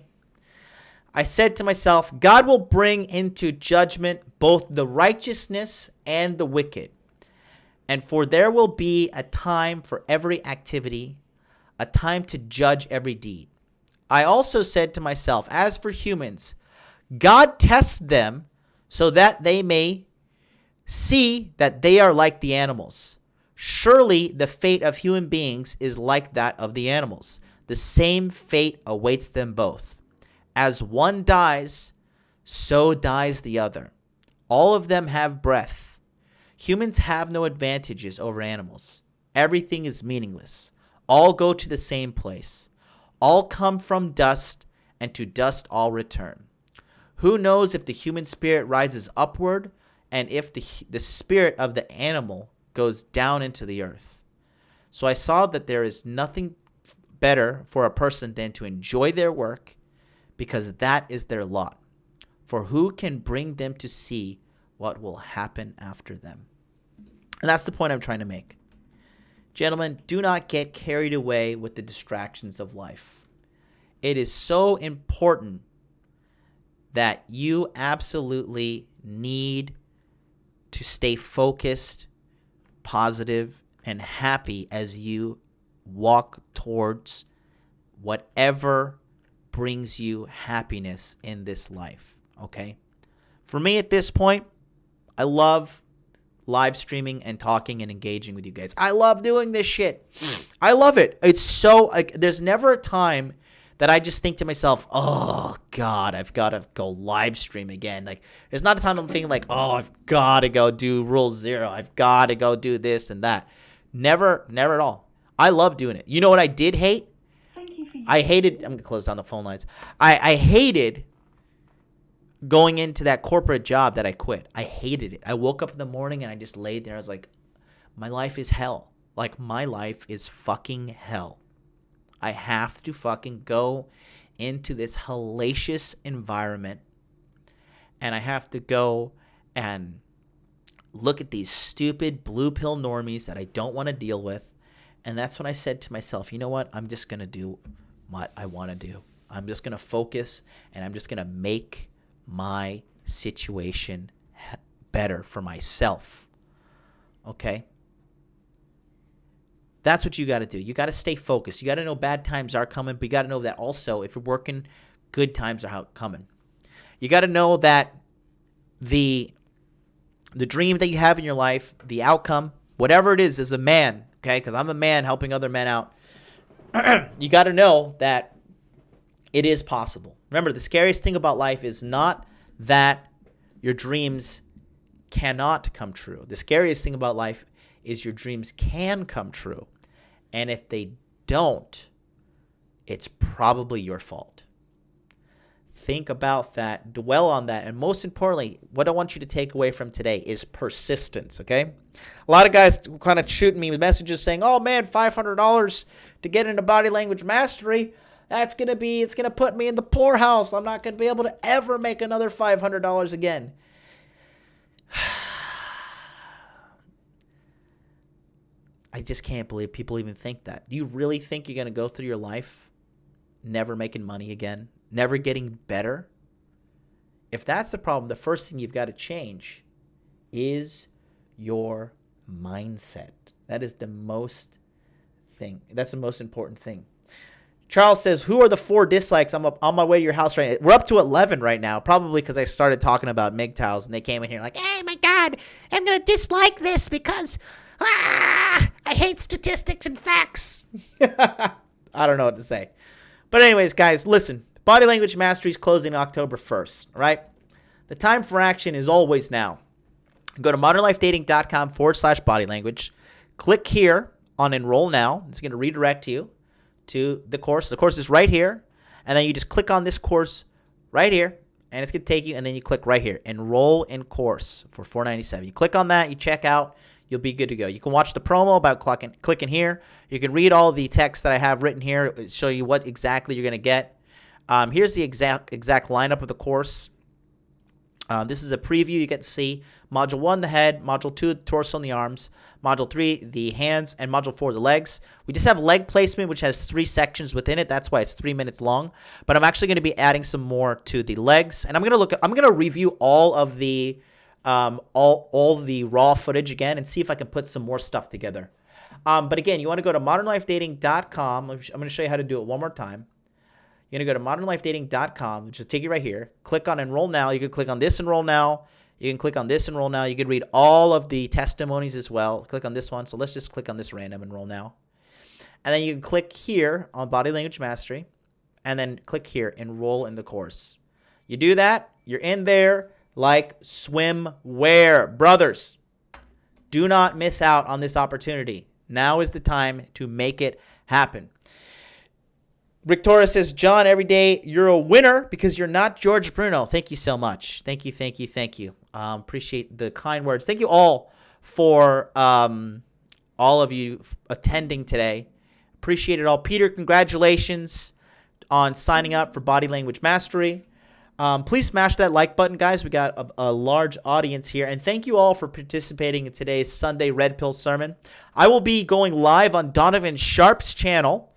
I said to myself, God will bring into judgment both the righteousness and the wicked. And for there will be a time for every activity, a time to judge every deed. I also said to myself, as for humans, God tests them so that they may see that they are like the animals. Surely the fate of human beings is like that of the animals. The same fate awaits them both. As one dies, so dies the other. All of them have breath. Humans have no advantages over animals. Everything is meaningless. All go to the same place. All come from dust, and to dust all return. Who knows if the human spirit rises upward, and if the spirit of the animal goes down into the earth? So I saw that there is nothing better for a person than to enjoy their work, because that is their lot. For who can bring them to see what will happen after them? And that's the point I'm trying to make. Gentlemen, do not get carried away with the distractions of life. It is so important that you absolutely need to stay focused, positive, and happy as you walk towards whatever brings you happiness in this life, okay? For me at this point, I love live streaming and talking and engaging with you guys. I love doing this shit. I love it. It's so, like, there's never a time that I just think to myself, oh, God, I've got to go live stream again. Like, there's not a time I'm thinking like, oh, I've got to go do Rule 0. I've got to go do this and that. Never at all. I love doing it. You know what I did hate? I hated, I'm going to close down the phone lines. I hated going into that corporate job that I quit. I hated it. I woke up in the morning and I just laid there. I was like, my life is hell. Like, my life is fucking hell. I have to fucking go into this hellacious environment, and I have to go and look at these stupid blue pill normies that I don't want to deal with. And that's when I said to myself, you know what? I'm just going to do what I want to do. I'm just going to focus, and I'm just going to make my situation better for myself. Okay? That's what you got to do. You got to stay focused. You got to know bad times are coming, but you got to know that also, if you're working, good times are coming. You got to know that the dream that you have in your life, the outcome, whatever it is, as a man, okay, because I'm a man helping other men out, you got to know that it is possible. Remember, the scariest thing about life is not that your dreams cannot come true. The scariest thing about life is your dreams can come true. And if they don't, it's probably your fault. Think about that. Dwell on that. And most importantly, what I want you to take away from today is persistence, okay? A lot of guys kind of shooting me with messages saying, oh, man, $500 to get into body language mastery, it's going to put me in the poorhouse. I'm not going to be able to ever make another $500 again. I just can't believe people even think that. Do you really think you're going to go through your life never making money again, never getting better? If that's the problem, the first thing you've got to change is your mindset. That's the most important thing. Charles says, who are the 4 dislikes? I'm on my way to your house right now. We're up to 11 right now, probably because I started talking about MGTOWs, and they came in here like, hey, my God, I'm going to dislike this because I hate statistics and facts. I don't know what to say. But anyways, guys, listen. Body Language Mastery is closing October 1st, right? The time for action is always now. Go to modernlifedating.com/body language. Click here on Enroll Now. It's going to redirect you to the course. The course is right here. And then you just click on this course right here. And it's going to take you. And then you click right here. Enroll in course for $4.97. You click on that. You check out. You'll be good to go. You can watch the promo about clicking here. You can read all the text that I have written here. It'll show you what exactly you're going to get. Here's the exact lineup of the course. This is a preview. You get to see Module 1, the head. Module 2, the torso and the arms. Module 3, the hands. And Module 4, the legs. We just have leg placement, which has 3 sections within it. That's why it's 3 minutes long. But I'm actually going to be adding some more to the legs. And I'm going to review all of the all the raw footage again and see if I can put some more stuff together. But again, you want to go to modernlifedating.com. I'm going to show you how to do it one more time. You're going to go to modernlifedating.com, which will take you right here. Click on Enroll Now. You can click on this Enroll Now. You can click on this Enroll Now. You can read all of the testimonies as well. Click on this one. So let's just click on this random Enroll Now. And then you can click here on Body Language Mastery. And then click here, Enroll in the course. You do that, you're in there like swimwear. Brothers, do not miss out on this opportunity. Now is the time to make it happen. Victoria says, John, every day you're a winner because you're not George Bruno. Thank you so much. Thank you. Appreciate the kind words. Thank you all for all of you attending today. Appreciate it all. Peter, congratulations on signing up for Body Language Mastery. Please smash that like button, guys. We got a large audience here. And thank you all for participating in today's Sunday Red Pill sermon. I will be going live on Donovan Sharp's channel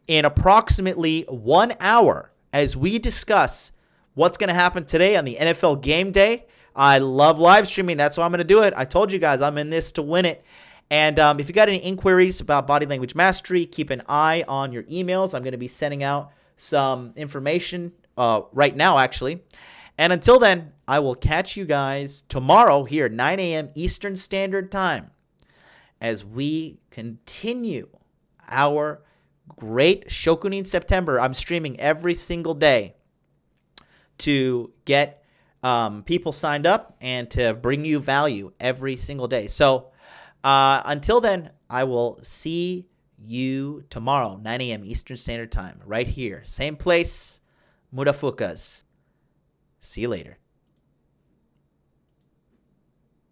in approximately 1 hour as we discuss what's going to happen today on the NFL game day. I love live streaming. That's why I'm going to do it. I told you guys I'm in this to win it. And if you got any inquiries about Body Language Mastery, keep an eye on your emails. I'm going to be sending out some information right now, actually. And until then, I will catch you guys tomorrow here at 9 a.m. Eastern Standard Time as we continue our great Shokunin September. I'm streaming every single day to get people signed up and to bring you value every single day. So until then, I will see you tomorrow, 9 a.m. Eastern Standard Time, right here. Same place, Murafukas. See you later.